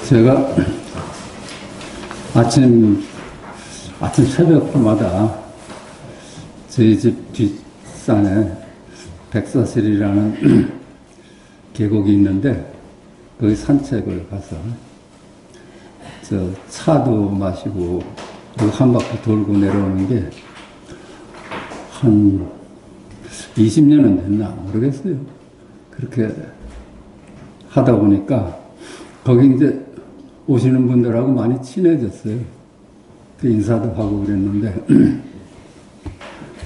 제가 아침 새벽마다 저희 집 뒷산에 백사슬이라는 계곡이 있는데 거기 산책을 가서 차도 마시고 한 바퀴 돌고 내려오는 게 한 20년은 됐나 모르겠어요. 그렇게 하다 보니까 거기 이제 오시는 분들하고 많이 친해졌어요. 그 인사도 하고 그랬는데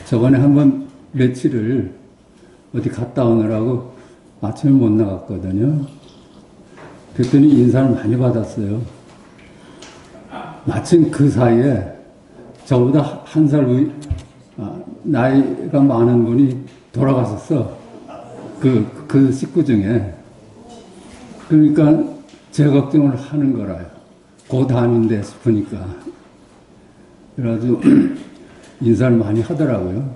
저번에 한번 며칠을 어디 갔다 오느라고 아침에 못 나갔거든요. 그랬더니 인사를 많이 받았어요. 마침 그 사이에 저보다 한 살 나이가 많은 분이 돌아가셨어. 그 식구 중에. 그러니까 제 걱정을 하는 거라요. 곧 암인데 싶으니까. 그래가지고 인사를 많이 하더라고요.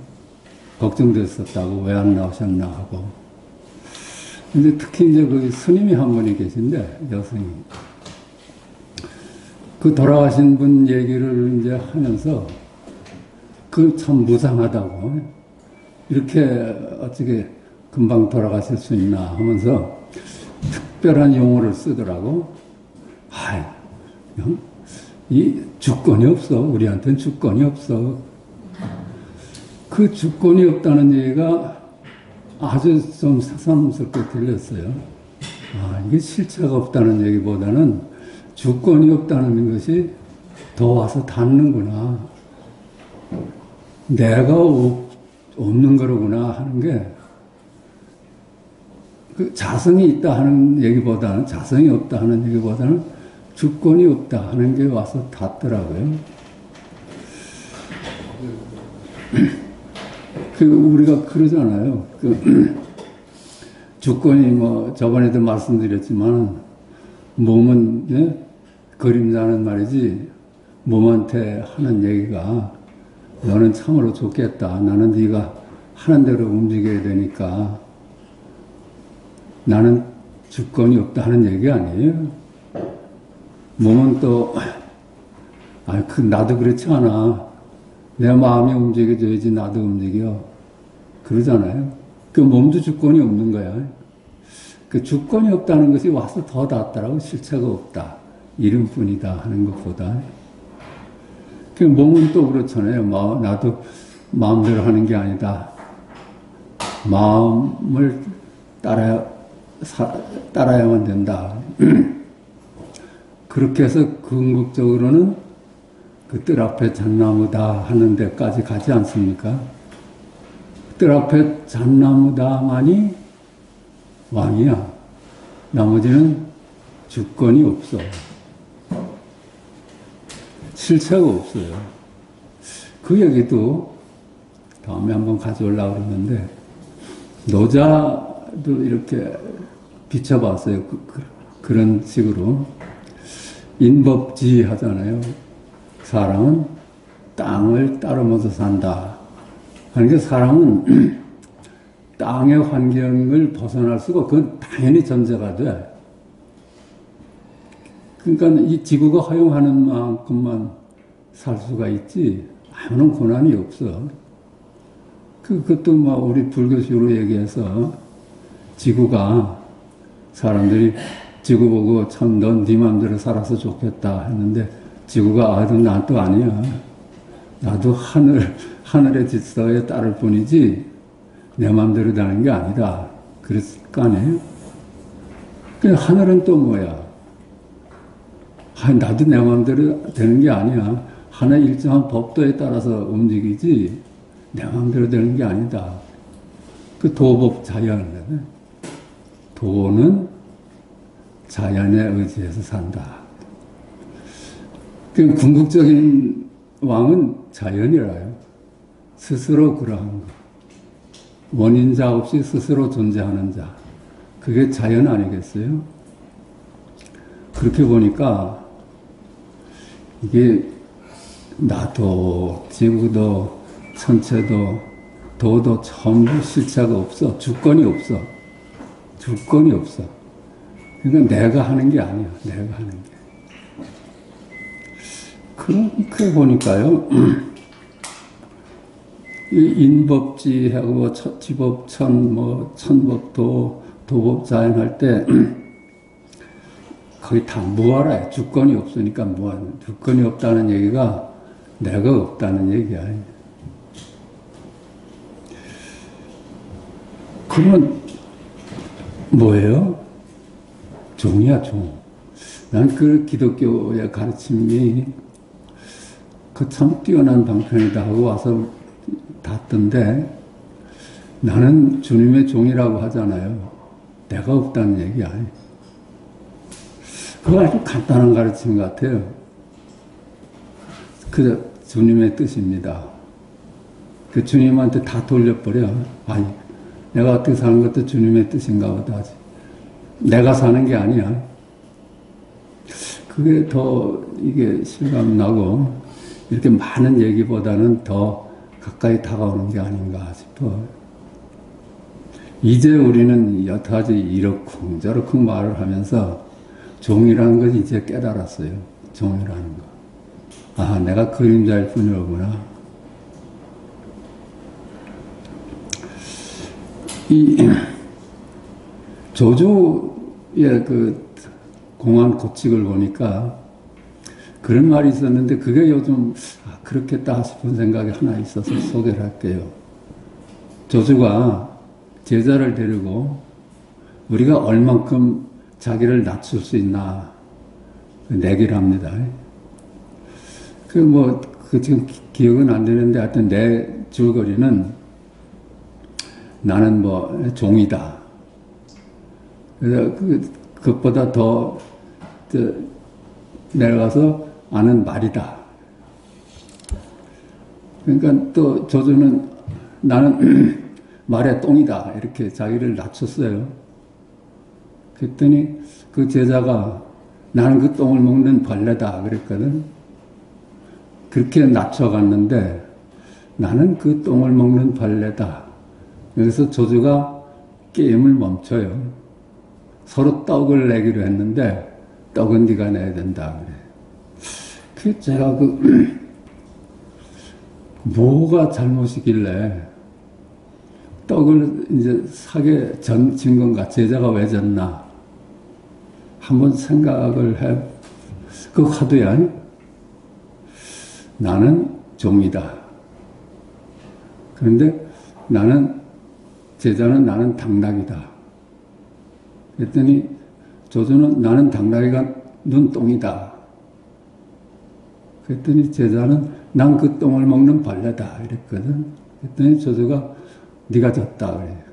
걱정됐었다고 왜 안 나오셨나 하고. 근데 특히 이제 그 스님이 한 분이 계신데, 여성이. 그 돌아가신 분 얘기를 이제 하면서 그 참 무상하다고. 이렇게 어떻게 금방 돌아가실 수 있나 하면서 특별한 용어를 쓰더라고. 이 주권이 없어. 우리한테는 주권이 없어. 그 주권이 없다는 얘기가 아주 좀 새삼스럽게 들렸어요. 이게 실체가 없다는 얘기보다는 주권이 없다는 것이 더 와서 닿는구나. 내가 없는 거로구나 하는 게, 그 자성이 있다 하는 얘기보다는, 자성이 없다 하는 얘기보다는 주권이 없다 하는 게 와서 닿더라고요. 우리가 그러잖아요. 주권이 저번에도 말씀드렸지만, 몸은, 예? 그림자는 말이지, 몸한테 하는 얘기가, 너는 참으로 좋겠다. 나는 네가 하는 대로 움직여야 되니까, 나는 주권이 없다 하는 얘기 아니에요. 몸은 또, 나도 그렇지 않아. 내 마음이 움직여줘야지 나도 움직여. 그러잖아요. 그 몸도 주권이 없는 거야. 그 주권이 없다는 것이 와서 더 닿더라고. 실체가 없다. 이름뿐이다 하는 것보다. 그 몸은 또 그렇잖아요. 나도 마음대로 하는 게 아니다. 마음을 따라야만 된다. 그렇게 해서 궁극적으로는 그 뜰 앞에 잣나무다 하는 데까지 가지 않습니까? 뜰 앞에 잣나무다만이 왕이야. 나머지는 주권이 없어. 실체가 없어요. 그 얘기도 다음에 한번 가져오려고 그러는데, 노자도 이렇게 비춰봤어요. 그런 식으로. 인법지 하잖아요. 사람은 땅을 따르면서 산다. 그러니까 사람은 땅의 환경을 벗어날 수가, 그건 당연히 전제가 돼. 그러니까 이 지구가 허용하는 만큼만 살 수가 있지, 아무런 고난이 없어. 그것도 우리 불교식으로 얘기해서, 지구가, 사람들이 지구 보고 참 넌 네 맘대로 살아서 좋겠다 했는데, 지구가 난 또 아니야. 나도 하늘의 질서에 따를 뿐이지, 내 맘대로 되는 게 아니다. 그랬을 거 아니에요? 하늘은 또 뭐야? 나도 내 마음대로 되는 게 아니야. 하나의 일정한 법도에 따라서 움직이지 내 마음대로 되는 게 아니다. 그 도법 자연. 도는 자연에 의지해서 산다. 그 궁극적인 왕은 자연이라요. 스스로 그러한 것. 원인자 없이 스스로 존재하는 자. 그게 자연 아니겠어요? 그렇게 보니까 이게 나도 지구도 천체도 도도 전부 실체가 없어. 주권이 없어. 주권이 없어. 그러니까 내가 하는 게 아니야. 내가 하는 게. 그렇게 보니까요, 이 인법지하고 지법천, 천법도, 도법자연 할 때, 거의 다 무아라요. 주권이 없으니까 무아. 주권이 없다는 얘기가 내가 없다는 얘기야. 그러면 뭐예요? 종이야, 종. 난 그 기독교의 가르침이 그 참 뛰어난 방편이다 하고 와서 닿던데 나는 주님의 종이라고 하잖아요. 내가 없다는 얘기야. 그거 아주 간단한 가르침 같아요. 그 주님의 뜻입니다. 그 주님한테 다 돌려버려. 아니, 내가 어떻게 사는 것도 주님의 뜻인가 보다 하지. 내가 사는 게 아니야. 그게 더 이게 실감나고 이렇게 많은 얘기보다는 더 가까이 다가오는 게 아닌가 싶어. 이제 우리는 여타지 이러쿵 저러쿵 말을 하면서 종이라는 걸 이제 깨달았어요. 종이라는 거. 아, 내가 그림자일 뿐이로구나. 이 조조의 그 공안 고칙을 보니까 그런 말이 있었는데 그게 요즘 그렇겠다 싶은 생각이 하나 있어서 소개를 할게요. 조조가 제자를 데리고 우리가 얼만큼 자기를 낮출 수 있나 내기를 합니다. 그 지금 기억은 안 되는데 하여튼 내 줄거리는 나는 종이다. 그래서 그것보다 더 내려가서 아는 말이다. 그러니까 또 조조는 나는 말의 똥이다. 이렇게 자기를 낮췄어요. 그랬더니 그 제자가 나는 그 똥을 먹는 벌레다. 그랬거든. 그렇게 낮춰갔는데 나는 그 똥을 먹는 벌레다. 그래서 조조가 게임을 멈춰요. 서로 떡을 내기로 했는데 떡은 네가 내야 된다. 그래. 제가 뭐가 잘못이길래 떡을 이제 사게 진 건가? 제자가 왜 졌나? 한번 생각을 해. 그 화두야. 나는 종이다. 그런데 제자는 나는 당나귀다. 그랬더니 조조는 나는 당나귀가 눈똥이다. 그랬더니 제자는 난 그 똥을 먹는 벌레다. 이랬거든. 그랬더니 조조가 네가 졌다. 그래.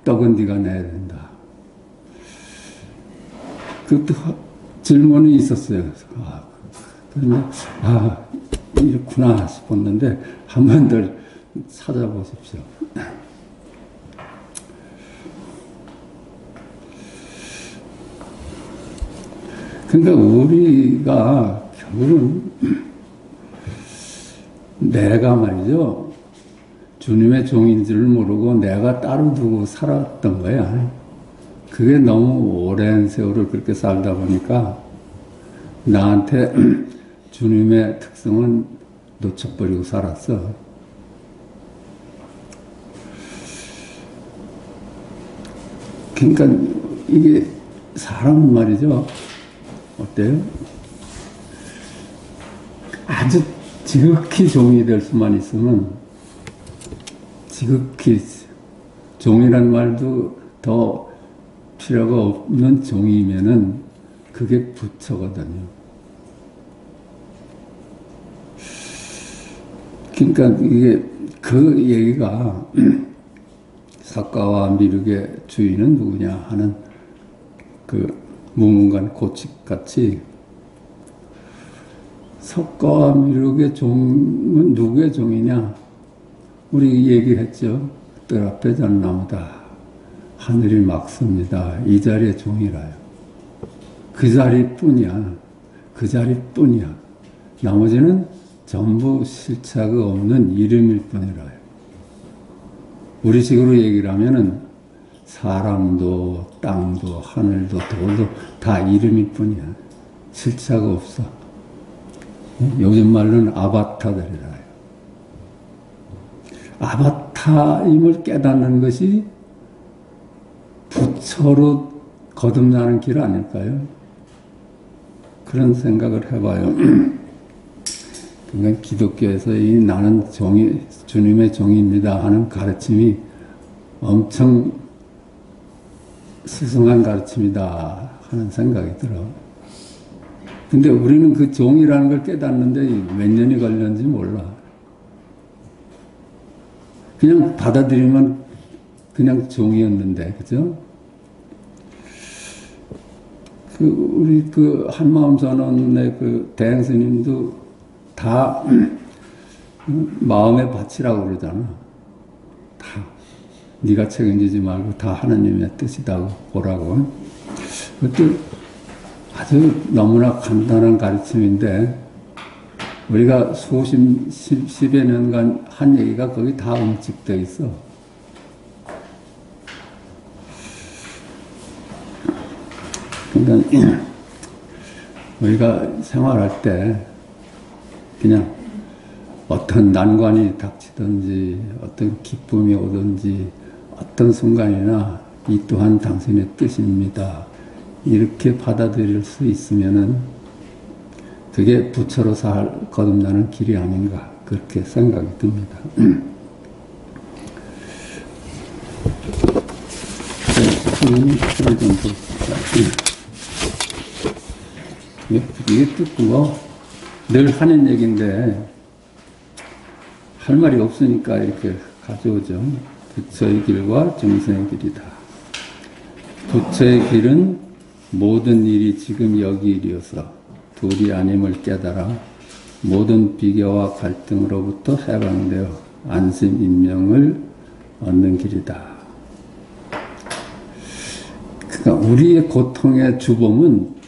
떡은 네가 내야 된다. 그것도 질문이 있었어요. 그런데 이렇구나 싶었는데 한 번 더 찾아보십시오. 그러니까 우리가 결국은 내가 말이죠. 주님의 종인 줄 모르고 내가 따로 두고 살았던 거야. 그게 너무 오랜 세월을 그렇게 살다 보니까 나한테 주님의 특성은 놓쳐버리고 살았어. 그러니까 이게 사람은 말이죠. 어때요? 아주 지극히 종이 될 수만 있으면 지극히 종이란 말도 더 필요가 없는 종이면은 그게 부처거든요. 그러니까 이게 그 얘기가 사과와 미륵의 주인은 누구냐 하는 그 무문관 고칙같이 석가와 미륵의 종은 누구의 종이냐? 우리 얘기했죠. 뜰 앞에 잣나무다. 하늘이 막습니다. 이 자리의 종이라요. 그 자리뿐이야. 그 자리뿐이야. 나머지는 전부 실체가 없는 이름일 뿐이라요. 우리식으로 얘기를 하면은 사람도 땅도 하늘도 돌도 다 이름일 뿐이야. 실체가 없어. 요즘 말로는 아바타들이라. 아바타임을 깨닫는 것이 부처로 거듭나는 길 아닐까요? 그런 생각을 해봐요. 그러니까 기독교에서 이 나는 주님의 종입니다 하는 가르침이 엄청 스승한 가르침이다 하는 생각이 들어. 근데 우리는 그 종이라는 걸 깨닫는데 몇 년이 걸렸는지 몰라. 그냥 받아들이면 그냥 종이었는데, 그죠? 우리 한마음 전원의 대행 스님도 다 마음의 밭이라고 그러잖아. 다. 네가 책임지지 말고 다 하나님의 뜻이라고 보라고. 그것도 아주 너무나 간단한 가르침인데, 우리가 십여 년간 한 얘기가 거기 다 응축되어 있어. 그러니까 우리가 생활할 때 그냥 어떤 난관이 닥치든지 어떤 기쁨이 오든지 어떤 순간이나 이 또한 당신의 뜻입니다. 이렇게 받아들일 수 있으면은 그게 부처로 거듭나는 길이 아닌가 그렇게 생각이 듭니다. 이게 듣고 늘 하는 얘기인데 할 말이 없으니까 이렇게 가져오죠. 부처의 길과 중생의 길이다. 부처의 길은 모든 일이 지금 여기 일이어서 둘이 아님을 깨달아 모든 비교와 갈등으로부터 해방되어 안심 인명을 얻는 길이다. 그러니까 우리의 고통의 주범은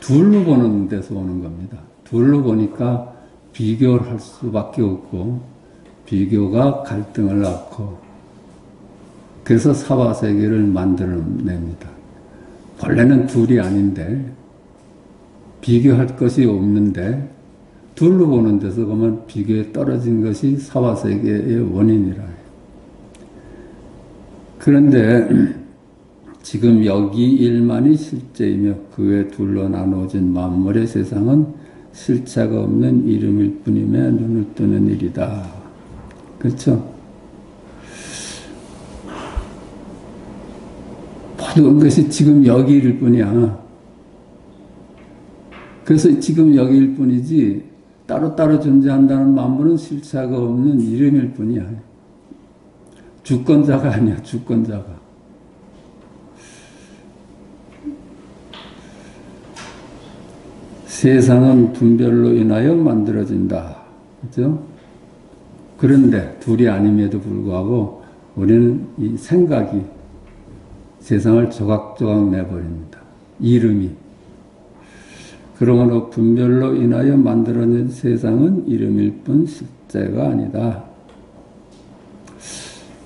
둘로 보는 데서 오는 겁니다. 둘로 보니까 비교를 할 수밖에 없고 비교가 갈등을 낳고 그래서 사바세계를 만들어냅니다. 원래는 둘이 아닌데 비교할 것이 없는데 둘로 보는 데서 보면 비교에 떨어진 것이 사바세계의 원인이라 해요. 그런데 지금 여기 일만이 실제이며 그 외 둘로 나누어진 만물의 세상은 실체가 없는 이름일 뿐임에 눈을 뜨는 일이다. 그렇죠? 모든 것이 지금 여기일 뿐이야. 그래서 지금 여기일 뿐이지 따로따로 존재한다는 만물은 실체가 없는 이름일 뿐이야. 주권자가 아니야. 주권자가. 세상은 분별로 인하여 만들어진다. 그렇죠? 그런데 둘이 아님에도 불구하고 우리는 이 생각이 세상을 조각조각 내버립니다. 이름이. 그러므로 분별로 인하여 만들어진 세상은 이름일 뿐 실제가 아니다.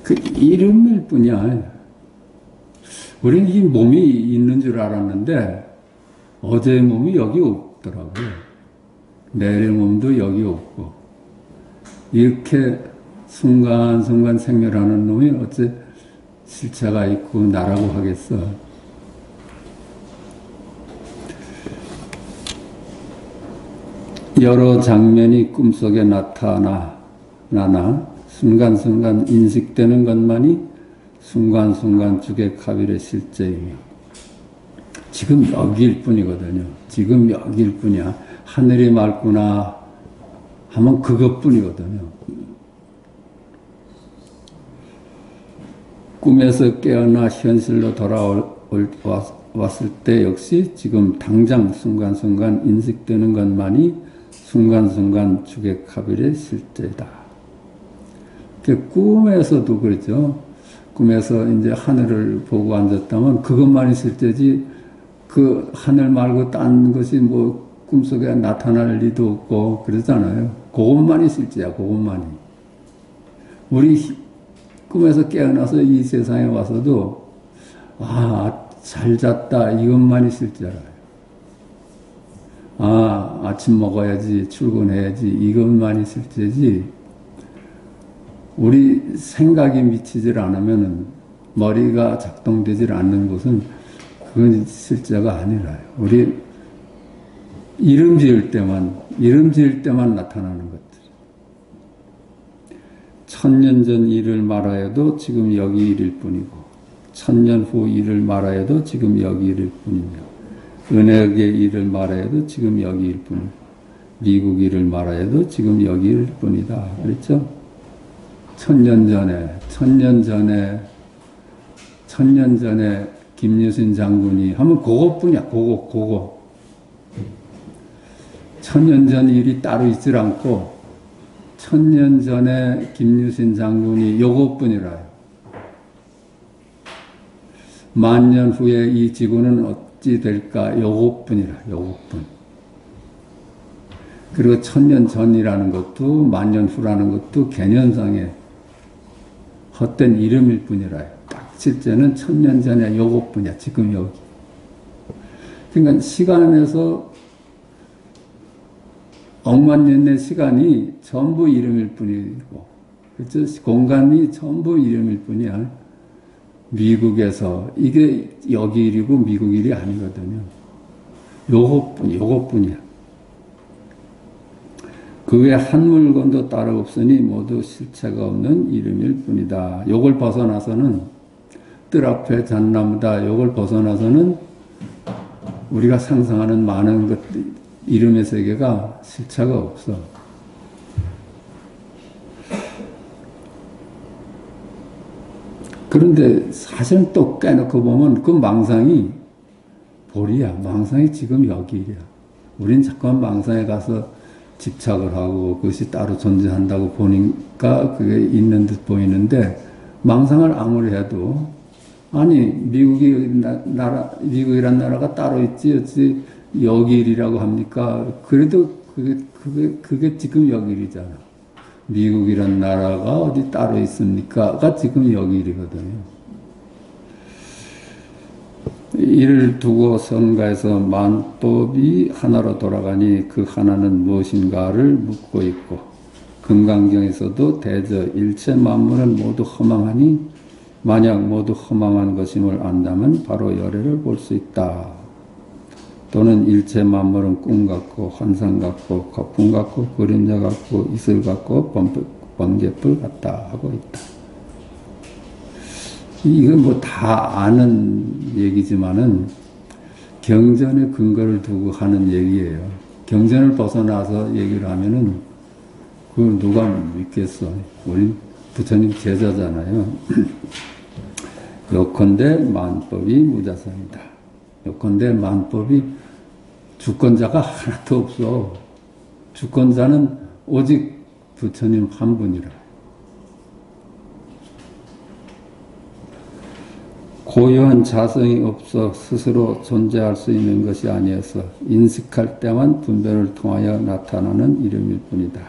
그 이름일 뿐이야. 우리는 이 몸이 있는 줄 알았는데 어제의 몸이 여기 없더라고요. 내일의 몸도 여기 없고 이렇게 순간순간 생멸하는 놈이 어째 실체가 있고 나라고 하겠어. 여러 장면이 꿈속에 나나 순간순간 인식되는 것만이 순간순간 주객합일의 실제이며 지금 여기일 뿐이거든요. 지금 여기일 뿐이야. 하늘이 맑구나 하면 그것뿐이거든요. 꿈에서 깨어나 현실로 돌아왔을 때 역시 지금 당장 순간순간 인식되는 것만이 순간순간 주객합일의 실제다. 꿈에서도 그렇죠. 꿈에서 이제 하늘을 보고 앉았다면 그것만이 실제지 그 하늘 말고 딴 것이 뭐 꿈속에 나타날 리도 없고 그러잖아요. 그것만이 실제야. 그것만이. 우리 꿈에서 깨어나서 이 세상에 와서도 잘 잤다 이것만이 실제라요. 아침 먹어야지, 출근해야지, 이것만이 실제지, 우리 생각이 미치질 않으면 머리가 작동되질 않는 것은 그건 실제가 아니라요. 우리 이름 지을 때만 나타나는 것들. 천년 전 일을 말하여도 지금 여기 일일 뿐이고, 천년 후 일을 말하여도 지금 여기 일일 뿐이며, 은혜의 일을 말하여도 지금 여기 일 뿐이고, 미국 일을 말하여도 지금 여기 일 뿐이다. 그랬죠? 천년 전에 김유신 장군이 하면 그것뿐이야. 그거. 천년 전 일이 따로 있질 않고 천년 전에 김유신 장군이 요것뿐이라요. 만년 후에 이 지구는 어찌 될까? 요것뿐이라. 요것뿐. 그리고 천년 전이라는 것도 만년 후라는 것도 개념상의 헛된 이름일 뿐이라요. 딱 실제는 천년 전에 요것뿐이야. 지금 여기. 그러니까 시간에서 억만 년의 시간이 전부 이름일 뿐이고, 그렇죠? 공간이 전부 이름일 뿐이야. 미국에서 이게 여기 일이고 미국 일이 아니거든요. 요것뿐이야. 그 외 한 물건도 따로 없으니 모두 실체가 없는 이름일 뿐이다. 요걸 벗어나서는 뜰 앞에 잣나무다. 요걸 벗어나서는 우리가 상상하는 많은 것들, 이름의 세계가 실체가 없어. 그런데 사실은 또 깨놓고 보면 그 망상이 볼이야. 망상이 지금 여기 일이야. 우린 자꾸만 망상에 가서 집착을 하고 그것이 따로 존재한다고 보니까 그게 있는 듯 보이는데, 망상을 아무리 해도 아니 미국이란 나라가 따로 있지 어찌 여기 일이라고 합니까? 그래도 그게 지금 여기 일이잖아. 미국이란 나라가 어디 따로 있습니까?가 지금 여기 일이거든요. 이를 두고 성가에서 만법이 하나로 돌아가니 그 하나는 무엇인가를 묻고 있고, 금강경에서도 대저 일체 만물은 모두 허망하니 만약 모두 허망한 것임을 안다면 바로 열애를 볼 수 있다. 또는 일체 만물은 꿈 같고 환상 같고 거품 같고 그림자 같고 이슬 같고 번개불 같다 하고 있다. 이건 뭐 다 아는 얘기지만은 경전의 근거를 두고 하는 얘기예요. 경전을 벗어나서 얘기를 하면은 그걸 누가 믿겠어? 우리 부처님 제자잖아요. 요컨대 만법이 무자성이다. 요컨대 만법이 주권자가 하나도 없어. 주권자는 오직 부처님 한 분이라. 고유한 자성이 없어 스스로 존재할 수 있는 것이 아니어서 인식할 때만 분별을 통하여 나타나는 이름일 뿐이다.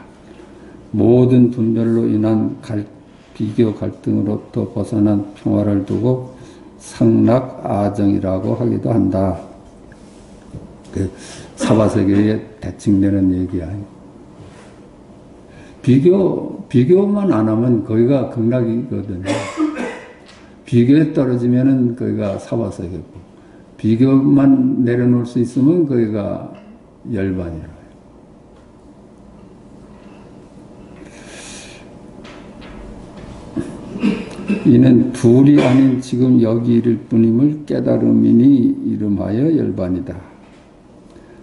모든 분별로 인한 비교 갈등으로부터 벗어난 평화를 두고 상락아정이라고 하기도 한다. 그 사바세계에 대칭되는 얘기야. 비교만 안 하면 거기가 극락이거든요. 비교에 떨어지면은 거기가 사바세계고, 비교만 내려놓을 수 있으면 거기가 열반이라. 이는 둘이 아닌 지금 여기 이를 뿐임을 깨달음이니 이름하여 열반이다.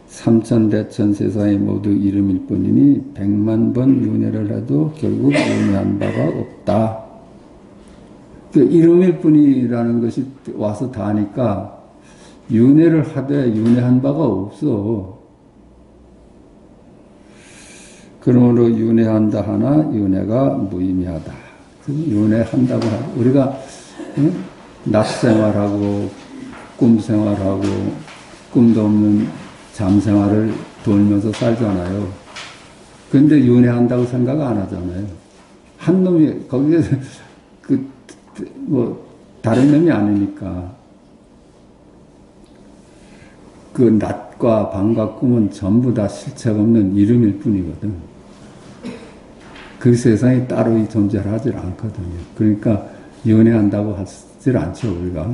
삼천대천 세상이 모두 이름일 뿐이니 100만 윤회를 해도 결국 윤회한 바가 없다. 그 이름일 뿐이라는 것이 와서 다 하니까 윤회를 하되 윤회한 바가 없어. 그러므로 윤회한다 하나 윤회가 무의미하다. 윤회한다고 하고, 우리가 낮생활하고 꿈생활하고 꿈도 없는 잠생활을 돌면서 살잖아요. 근데 윤회한다고 생각 안 하잖아요. 한 놈이 거기에서 다른 놈이 아니니까. 그 낮과 밤과 꿈은 전부 다 실체가 없는 이름일 뿐이거든. 그 세상이 따로 존재하지 않거든요. 그러니까 연애한다고 하질 않죠, 우리가.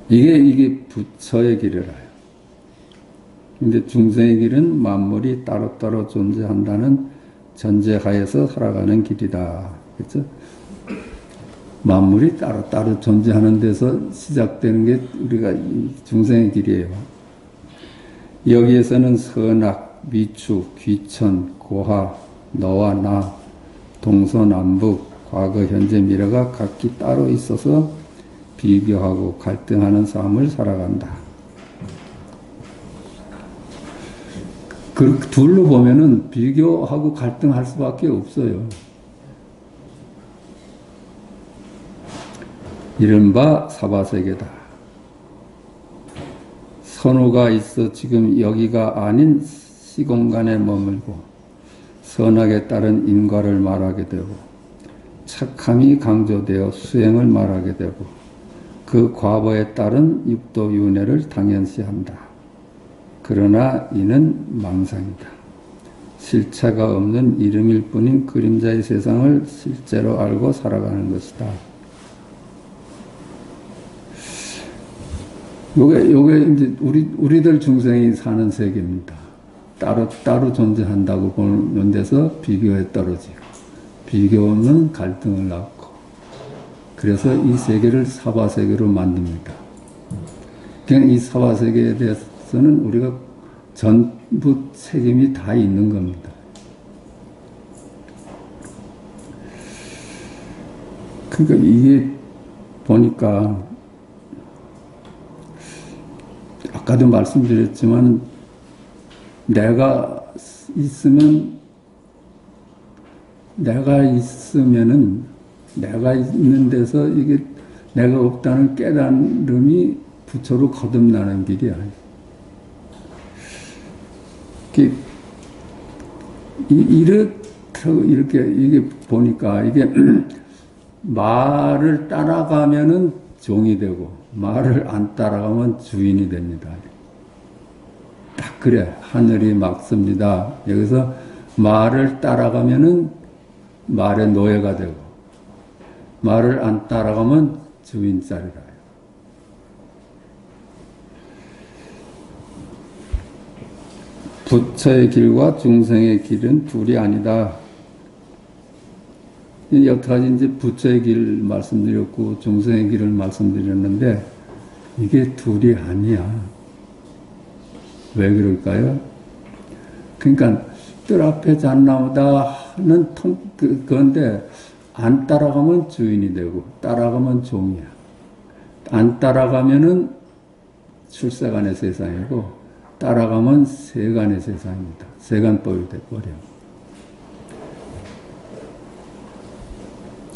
이게 부처의 길이라요. 근데 중생의 길은 만물이 따로따로 존재한다는 전제하에서 살아가는 길이다. 그렇죠? 만물이 따로따로 존재하는 데서 시작되는 게 우리가 중생의 길이에요. 여기에서는 선악, 위축, 귀천, 고하, 너와 나, 동서남북, 과거, 현재, 미래가 각기 따로 있어서 비교하고 갈등하는 삶을 살아간다. 그 둘로 보면은 비교하고 갈등할 수밖에 없어요. 이른바 사바세계다. 선호가 있어 지금 여기가 아닌 시공간에 머물고 선악에 따른 인과를 말하게 되고 착함이 강조되어 수행을 말하게 되고 그 과보에 따른 육도윤회를 당연시한다. 그러나 이는 망상이다. 실체가 없는 이름일 뿐인 그림자의 세상을 실제로 알고 살아가는 것이다. 요게 이제 우리들 중생이 사는 세계입니다. 따로 존재한다고 보는 데서 비교에 떨어지고, 비교는 갈등을 낳고, 그래서 이 세계를 사바세계로 만듭니다. 그냥 이 사바세계에 대해서는 우리가 전부 책임이 다 있는 겁니다. 그러니까 이게 보니까 아까도 말씀드렸지만 내가 있으면은 내가 있는 데서 이게 내가 없다는 깨달음이 부처로 거듭나는 길이야. 이렇게 이게 보니까 이게 말을 따라가면은 종이 되고 말을 안 따라가면 주인이 됩니다. 딱 그래. 하늘이 막습니다. 여기서 말을 따라가면은 말의 노예가 되고 말을 안 따라가면 주인짜리라. 부처의 길과 중생의 길은 둘이 아니다. 여태까지 이제 부처의 길 말씀드렸고 중생의 길을 말씀드렸는데 이게 둘이 아니야. 왜 그럴까요? 그러니까 뜰 앞에 잣나무다 하는 그건데 안 따라가면 주인이 되고 따라가면 종이야. 안 따라가면은 출세간의 세상이고 따라가면 세간의 세상입니다. 세간법이 돼버려.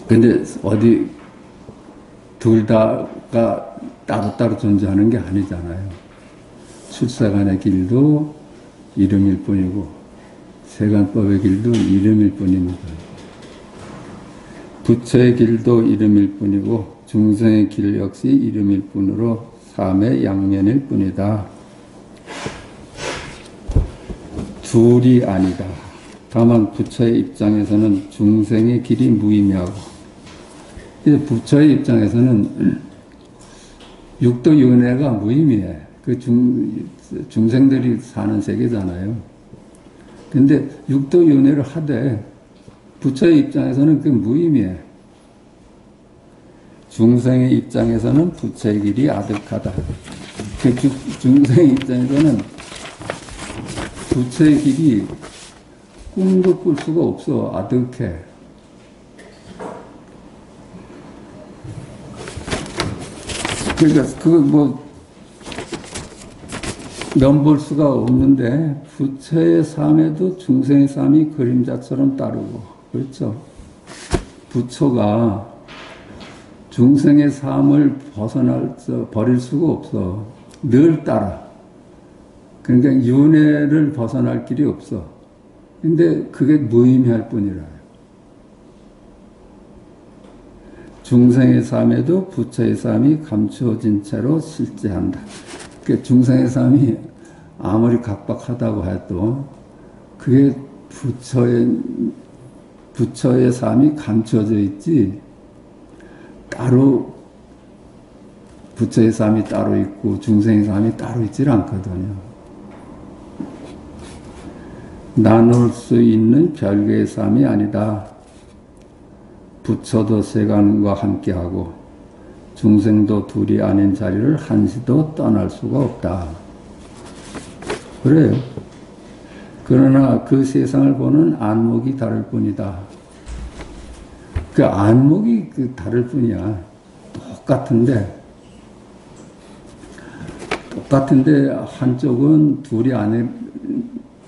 근데 어디 둘 다가 따로따로 존재하는 게 아니잖아요. 출세간의 길도 이름일 뿐이고 세간법의 길도 이름일 뿐입니다. 부처의 길도 이름일 뿐이고 중생의 길 역시 이름일 뿐으로 삶의 양면일 뿐이다. 둘이 아니다. 다만 부처의 입장에서는 중생의 길이 무의미하고 부처의 입장에서는 육도윤회가 무의미해. 그 중생들이 사는 세계잖아요. 근데 육도윤회를 하되 부처의 입장에서는 그게 무의미해. 중생의 입장에서는 부처의 길이 아득하다. 중생의 입장에서는 부처의 길이 꿈도 꿀 수가 없어. 아득해. 그러니까 그거 면볼 수가 없는데 부처의 삶에도 중생의 삶이 그림자처럼 따르고 그렇죠. 부처가 중생의 삶을 버릴 수가 없어. 늘 따라. 그러니까 윤회를 벗어날 길이 없어. 근데 그게 무의미할 뿐이라요. 중생의 삶에도 부처의 삶이 감추어진 채로 실제한다. 그 중생의 삶이 아무리 각박하다고 해도 그게 부처의 삶이 감춰져 있지, 따로 부처의 삶이 따로 있고 중생의 삶이 따로 있질 않거든요. 나눌 수 있는 별개의 삶이 아니다. 부처도 세간과 함께하고 중생도 둘이 아닌 자리를 한시도 떠날 수가 없다. 그래요. 그러나 그 세상을 보는 안목이 다를 뿐이다. 그 안목이 다를 뿐이야. 똑같은데 한쪽은 둘이 아니라는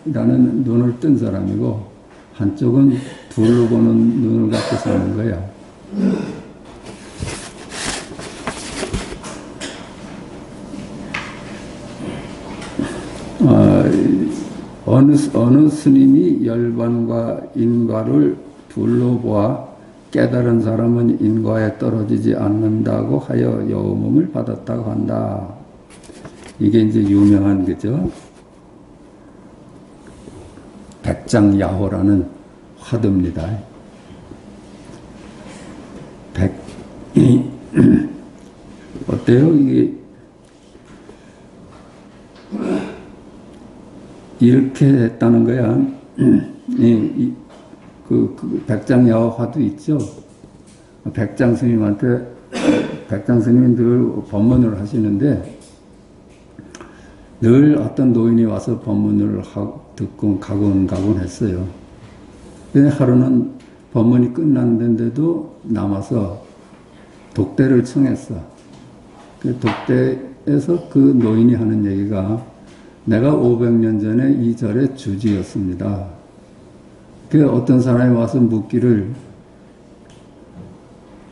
눈을 뜬 사람이고 한쪽은 둘로 보는 눈을 갖고 사는 거야. 어느 스님이 열반과 인과를 둘로 보아 깨달은 사람은 인과에 떨어지지 않는다고 하여 여음을 받았다고 한다. 이게 이제 유명한 거죠. 백장야호라는 화두입니다. 어때요? 이게 이렇게 했다는 거야. 그 백장야호 화두 있죠. 백장 스님이 늘 법문을 하시는데 늘 어떤 노인이 와서 법문을 듣고 가곤 했어요. 근데 하루는 법문이 끝났는데도 남아서 독대를 청했어. 그 독대에서 그 노인이 하는 얘기가 내가 500년 전에 이 절의 주지였습니다. 그 어떤 사람이 와서 묻기를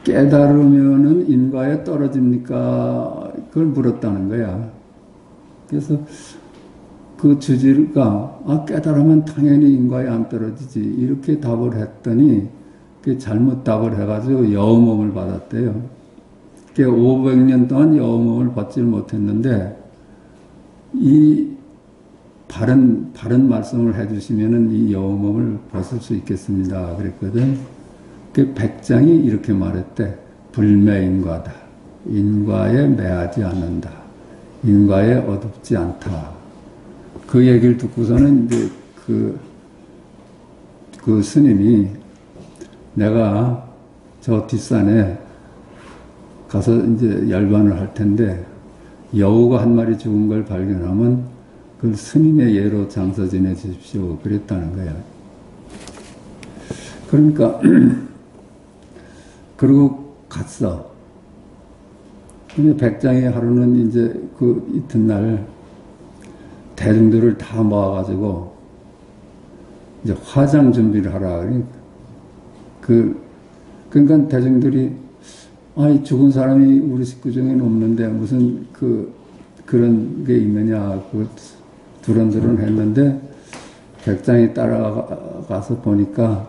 깨달으면은 인과에 떨어집니까? 그걸 물었다는 거야. 그래서 그 주지가 깨달으면 당연히 인과에 안 떨어지지 이렇게 답을 했더니 그 잘못 답을 해가지고 여음을 받았대요. 500년 동안 여음을 받지 못했는데 이 바른 말씀을 해주시면은 이 여음을 벗을 수 있겠습니다. 그랬거든. 그 백장이 이렇게 말했대. 불매인과다. 인과에 매하지 않는다. 인과에 어둡지 않다. 그 얘기를 듣고서는 이제 그 스님이 내가 저 뒷산에 가서 이제 열반을 할 텐데 여우가 한 마리 죽은 걸 발견하면 그걸 스님의 예로 장사 지내 주십시오. 그랬다는 거야. 그러니까 그리고 갔어. 근데 백장이 하루는 이제 그 이튿날 대중들을 다 모아가지고 이제 화장 준비를 하라. 그러니까 대중들이 죽은 사람이 우리 식구 중에는 없는데 무슨 그런 게 있느냐 두런두런 했는데 백장이 따라가서 보니까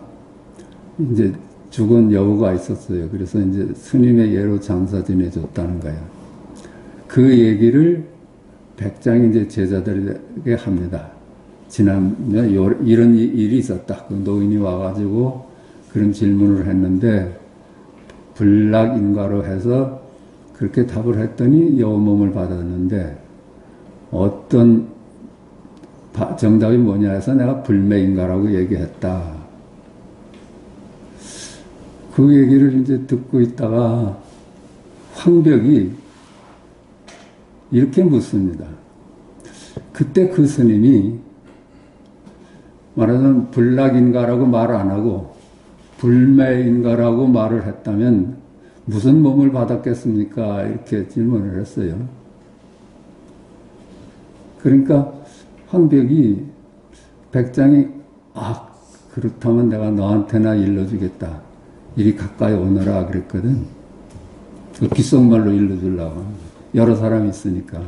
이제 죽은 여우가 있었어요. 그래서 이제 스님의 예로 장사 지내줬다는 거예요. 그 얘기를 백장이 이제 제자들에게 합니다. 지난번에 이런 일이 있었다. 그 노인이 와가지고 그런 질문을 했는데 불락인과로 해서 그렇게 답을 했더니 여우몸을 받았는데 어떤 정답이 뭐냐 해서 내가 불매인과라고 얘기했다. 그 얘기를 이제 듣고 있다가 황벽이 이렇게 묻습니다. 그때 그 스님이 말하자면 불락인가라고 말 안 하고 불매인가라고 말을 했다면 무슨 몸을 받았겠습니까? 이렇게 질문을 했어요. 그러니까 황벽이 백장이 그렇다면 내가 너한테나 일러주겠다. 이리 가까이 오너라 그랬거든. 그 귓속말로 일러주려고. 여러 사람이 있으니까.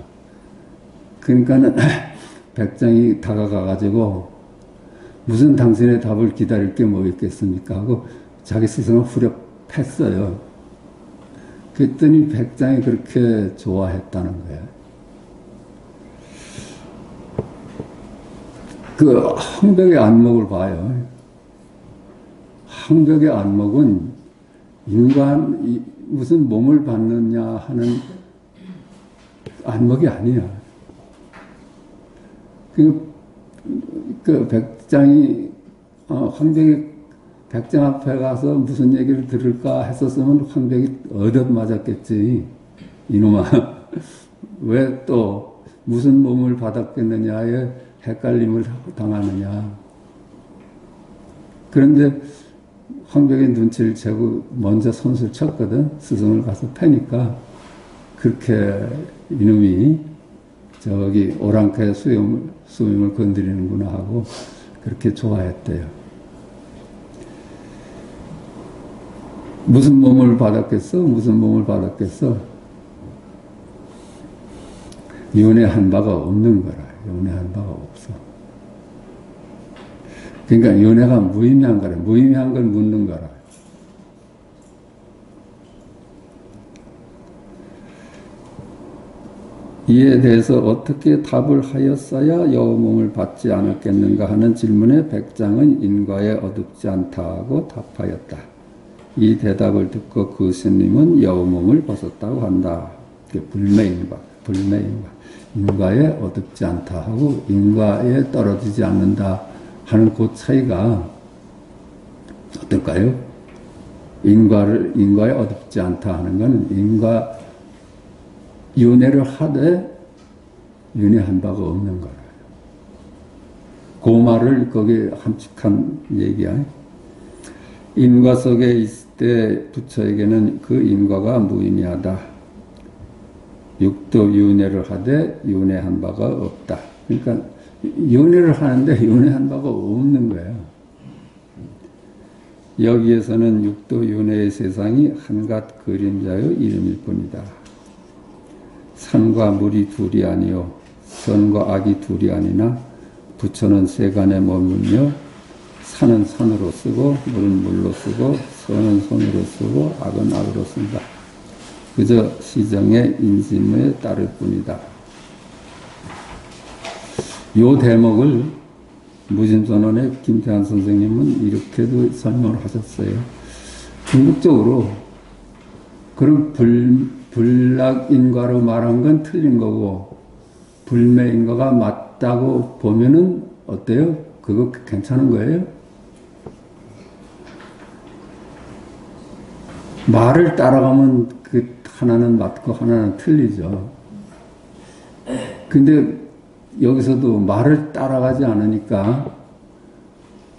그러니까는 백장이 다가가가지고 무슨 당신의 답을 기다릴 게 뭐 있겠습니까? 하고 자기 스승을 후려 팼어요. 그랬더니 백장이 그렇게 좋아했다는 거예요. 그 황벽의 안목을 봐요. 황벽의 안목은 인간 무슨 몸을 받느냐 하는 안목이 아니야. 그 백장이 황벽이 백장 앞에 가서 무슨 얘기를 들을까 했었으면 황벽이 얻어 맞았겠지. 이놈아 왜 또 무슨 몸을 받았겠느냐에 헷갈림을 당하느냐. 그런데 황벽의 눈치를 채고 먼저 선수를 쳤거든. 스승을 가서 패니까 그렇게 이놈이 저기 오랑캐 수염을 건드리는구나 하고 그렇게 좋아했대요. 무슨 몸을 받았겠어? 무슨 몸을 받았겠어? 연애한 바가 없는 거라. 연애한 바가 없어. 그러니까 연애가 무의미한 거라. 무의미한 걸 묻는 거라. 이에 대해서 어떻게 답을 하였어야 여우몸을 받지 않았겠는가 하는 질문에 백장은 인과에 어둡지 않다 하고 답하였다. 이 대답을 듣고 그 스님은 여우몸을 벗었다고 한다. 불매인과 인과에 어둡지 않다 하고 인과에 떨어지지 않는다 하는 그 차이가 어떨까요? 인과에 어둡지 않다 하는 것은 윤회를 하되 윤회한 바가 없는 거라. 그 말을 거기 함축한 얘기야. 인과 속에 있을 때 부처에게는 그 인과가 무의미하다. 육도 윤회를 하되 윤회한 바가 없다. 그러니까 윤회를 하는데 윤회한 바가 없는 거예요. 여기에서는 육도 윤회의 세상이 한갓 그림자의 이름일 뿐이다. 산과 물이 둘이 아니요 선과 악이 둘이 아니나 부처는 세간에 머물며 산은 산으로 쓰고 물은 물로 쓰고 선은 손으로 쓰고 악은 악으로 쓴다. 그저 시정의 인심에 따를 뿐이다. 요 대목을 무심선언의 김태환 선생님은 이렇게도 설명을 하셨어요. 궁극적으로 그런 불락인과로 말한 건 틀린 거고 불매인과가 맞다고 보면은 어때요? 그거 괜찮은 거예요? 말을 따라가면 그 하나는 맞고 하나는 틀리죠. 근데 여기서도 말을 따라가지 않으니까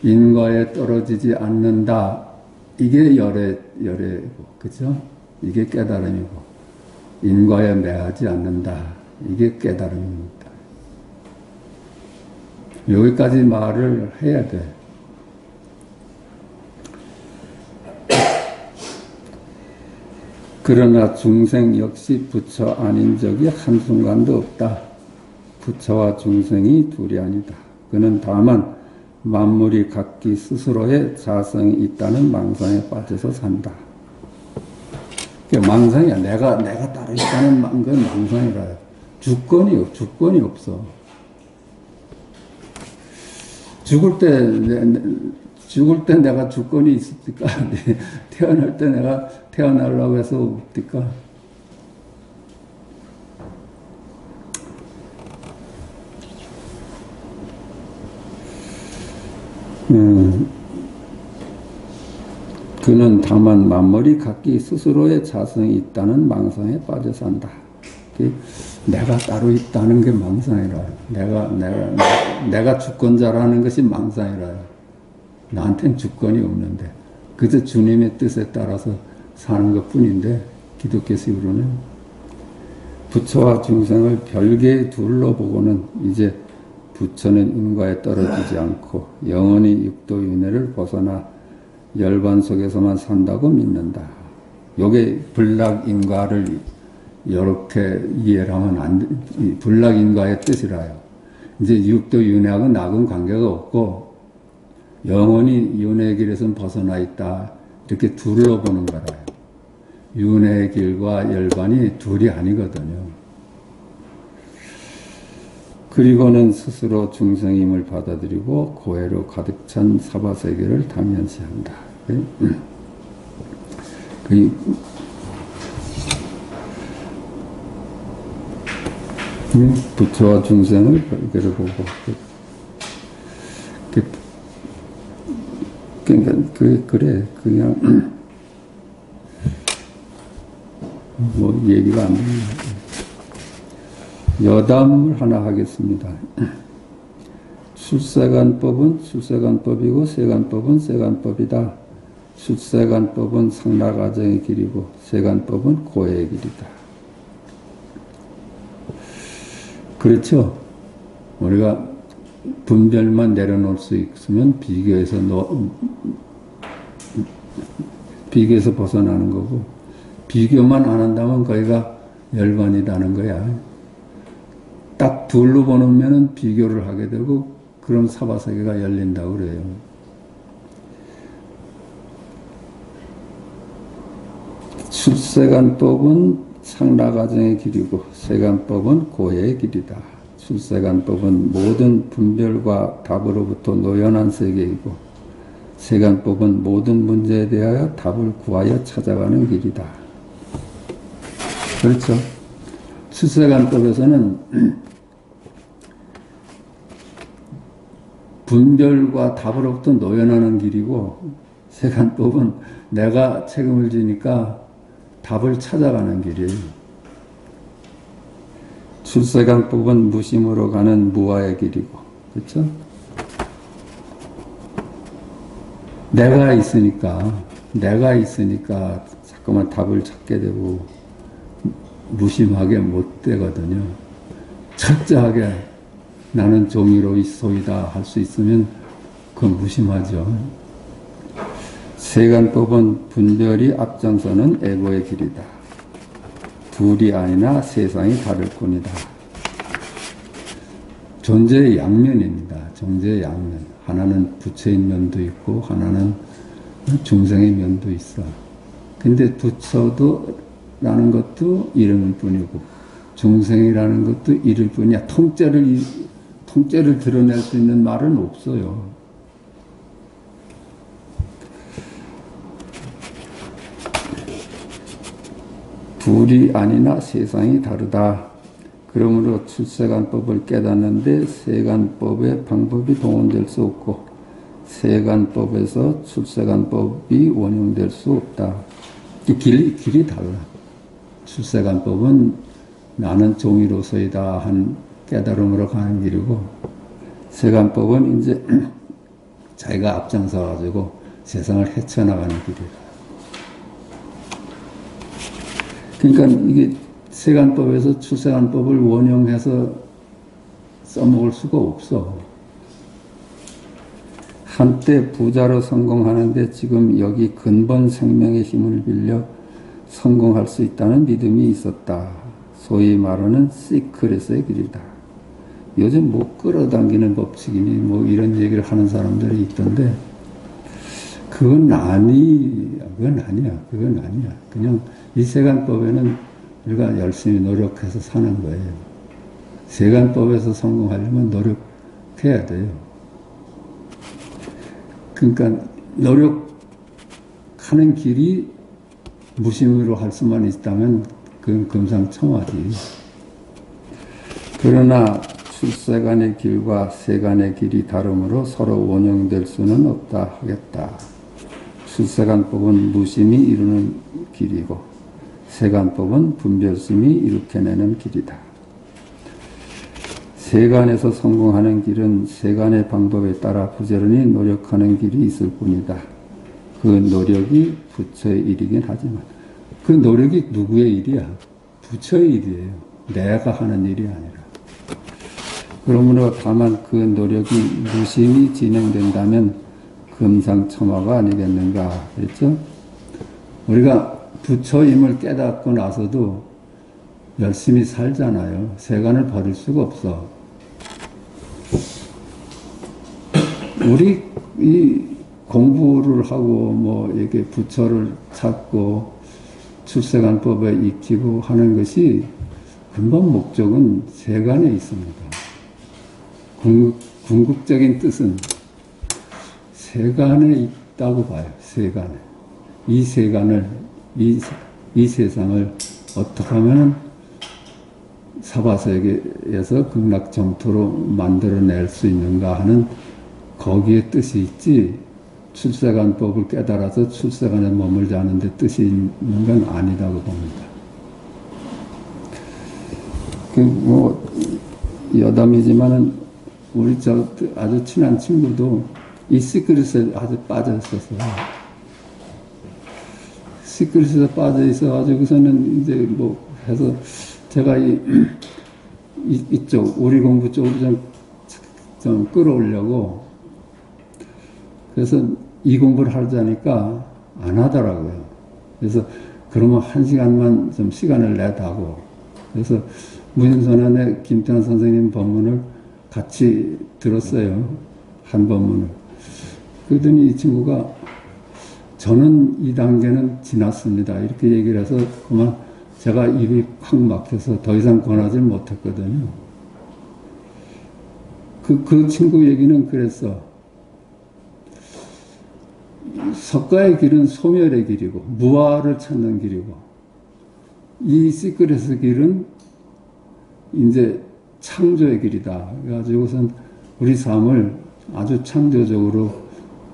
인과에 떨어지지 않는다. 이게 열애고, 그죠? 이게 깨달음이고, 인과에 매하지 않는다. 이게 깨달음입니다. 여기까지 말을 해야 돼. 그러나 중생 역시 부처 아닌 적이 한순간도 없다. 부처와 중생이 둘이 아니다. 그는 다만 만물이 각기 스스로의 자성이 있다는 망상에 빠져서 산다. 망상이야. 내가 따로 있다는 건 망상이라. 주권이 없어. 죽을 때 내가 주권이 있습니까? 태어날 때 내가 태어나려고 해서 없을까? 그는 다만 만물이 각기 스스로의 자성이 있다는 망상에 빠져 산다. 내가 따로 있다는 게 망상이라. 내가 주권자라는 것이 망상이라. 나한테는 주권이 없는데 그저 주님의 뜻에 따라서 사는 것 뿐인데 기독교식으로는 부처와 중생을 별개의 둘로 보고는 이제 부처는 인과에 떨어지지 않고 영원히 육도윤회를 벗어나 열반 속에서만 산다고 믿는다. 요게 불락인과를 이렇게 이해를 하면 불락인과의 뜻이라요. 이제 육도윤회하고 낙은 관계가 없고 영원히 윤회의 길에서는 벗어나 있다. 이렇게 둘로 보는 거라요. 윤회의 길과 열반이 둘이 아니거든요. 그리고는 스스로 중생임을 받아들이고 고해로 가득 찬 사바세계를 당연시한다. 부처와 중생을 별개로 보고, 그러니까 그래 그냥 뭐 얘기가 안 됩니다. 여담을 하나 하겠습니다. 출세간법은 출세간법이고 세간법은 세간법이다. 출세간법은 상락아정의 길이고 세간법은 고해의 길이다. 그렇죠? 우리가 분별만 내려놓을 수 있으면 비교에서 벗어나는 거고, 비교만 안 한다면 거기가 열반이라는 거야. 딱 둘로 보면은 비교를 하게 되고, 그럼 사바세계가 열린다고 그래요. 출세간법은 상락아정의 길이고 세간법은 고해의 길이다. 출세간법은 모든 분별과 답으로부터 노연한 세계이고 세간법은 모든 문제에 대하여 답을 구하여 찾아가는 길이다. 그렇죠? 출세간법에서는 분별과 답으로부터 노연하는 길이고 세간법은 내가 책임을 지니까 답을 찾아가는 길이에요. 출세간법은 무심으로 가는 무아의 길이고, 그렇죠? 내가 있으니까 자꾸만 답을 찾게 되고 무심하게 못 되거든요. 철저하게 나는 종이로 있소이다 할 수 있으면 그건 무심하죠. 세간법은 분별이 앞장서는 에고의 길이다. 둘이 아니나 세상이 다를 뿐이다. 존재의 양면입니다. 존재의 양면. 하나는 부처의 면도 있고 하나는 중생의 면도 있어. 근데 부처라는 것도 이름일 뿐이고 중생이라는 것도 이름일 뿐이야. 통째를 드러낼 수 있는 말은 없어요. 둘이 아니나 세상이 다르다. 그러므로 출세간법을 깨닫는데 세간법의 방법이 동원될 수 없고 세간법에서 출세간법이 원용될 수 없다. 길이 달라. 출세간법은 나는 종이로서이다 한 깨달음으로 가는 길이고 세간법은 이제 자기가 앞장서 가지고 세상을 헤쳐나가는 길이다. 그러니까 이게 세간법에서 출세간법을 원용해서 써먹을 수가 없어. 한때 부자로 성공하는데 지금 여기 근본 생명의 힘을 빌려 성공할 수 있다는 믿음이 있었다. 소위 말하는 시크릿의 길이다. 요즘 뭐 끌어당기는 법칙이니 뭐 이런 얘기를 하는 사람들이 있던데 그건 아니야. 그냥 이 세간법에는 우리가 열심히 노력해서 사는 거예요. 세간법에서 성공하려면 노력해야 돼요. 그러니까 노력하는 길이 무심으로 할 수만 있다면 그건 금상첨화지. 그러나 출세간의 길과 세간의 길이 다르므로 서로 원용될 수는 없다 하겠다. 출세간법은 무심이 이루는 길이고 세간법은 분별심이 일으켜내는 길이다. 세간에서 성공하는 길은 세간의 방법에 따라 부지런히 노력하는 길이 있을 뿐이다. 그 노력이 부처의 일이긴 하지만 그 노력이 누구의 일이야? 부처의 일이에요. 내가 하는 일이 아니라. 그러므로 다만 그 노력이 무심히 진행된다면 금상첨화가 아니겠는가 그랬죠? 우리가 부처임을 깨닫고 나서도 열심히 살잖아요. 세간을 버릴 수가 없어. 우리 이 공부를 하고 뭐 이렇게 부처를 찾고 출세간법에 익히고 하는 것이 근본 목적은 세간에 있습니다. 궁극적인 뜻은 세간에 있다고 봐요. 세간에. 이 세간을, 이 세상을 어떻게 하면 사바세계에서 극락정토로 만들어낼 수 있는가 하는 거기에 뜻이 있지, 출세간법을 깨달아서 출세간에 머물지 않는데 뜻이 있는 건 아니라고 봅니다. 여담이지만은 우리 아주 친한 친구도 이 시크릿에 아주 빠져 있었어요. 시크릿에 빠져 있어가지고서는 이제 해서 제가 이쪽 우리 공부 쪽으로 좀 끌어오려고, 그래서 이 공부를 하자니까 안 하더라고요. 그래서 그러면 1시간만 좀 시간을 내다고, 그래서 무인선언의 김태환 선생님 법문을 같이 들었어요. 한 법문을. 그러더니 이 친구가 저는 이 단계는 지났습니다, 이렇게 얘기를 해서 그만 제가 입이 확 막혀서 더 이상 권하지 못했거든요. 그 친구 얘기는 그랬어. 석가의 길은 소멸의 길이고 무아를 찾는 길이고, 이 시크릿의 길은 이제 창조의 길이다. 그래가지고선 우리 삶을 아주 창조적으로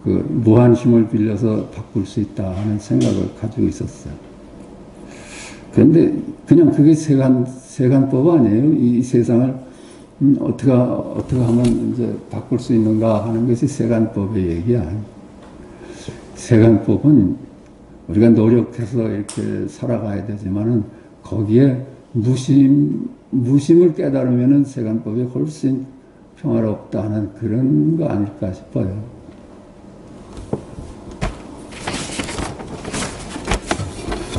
무한 힘을 빌려서 바꿀 수 있다 하는 생각을 가지고 있었어요. 그런데 그냥 그게 세간법 아니에요. 이 세상을 어떻게 하면 이제 바꿀 수 있는가 하는 것이 세간법의 얘기야. 세간법은 우리가 노력해서 이렇게 살아가야 되지만은 거기에 무심을 깨달으면은 세간법이 훨씬 평화롭다는 그런 거 아닐까 싶어요.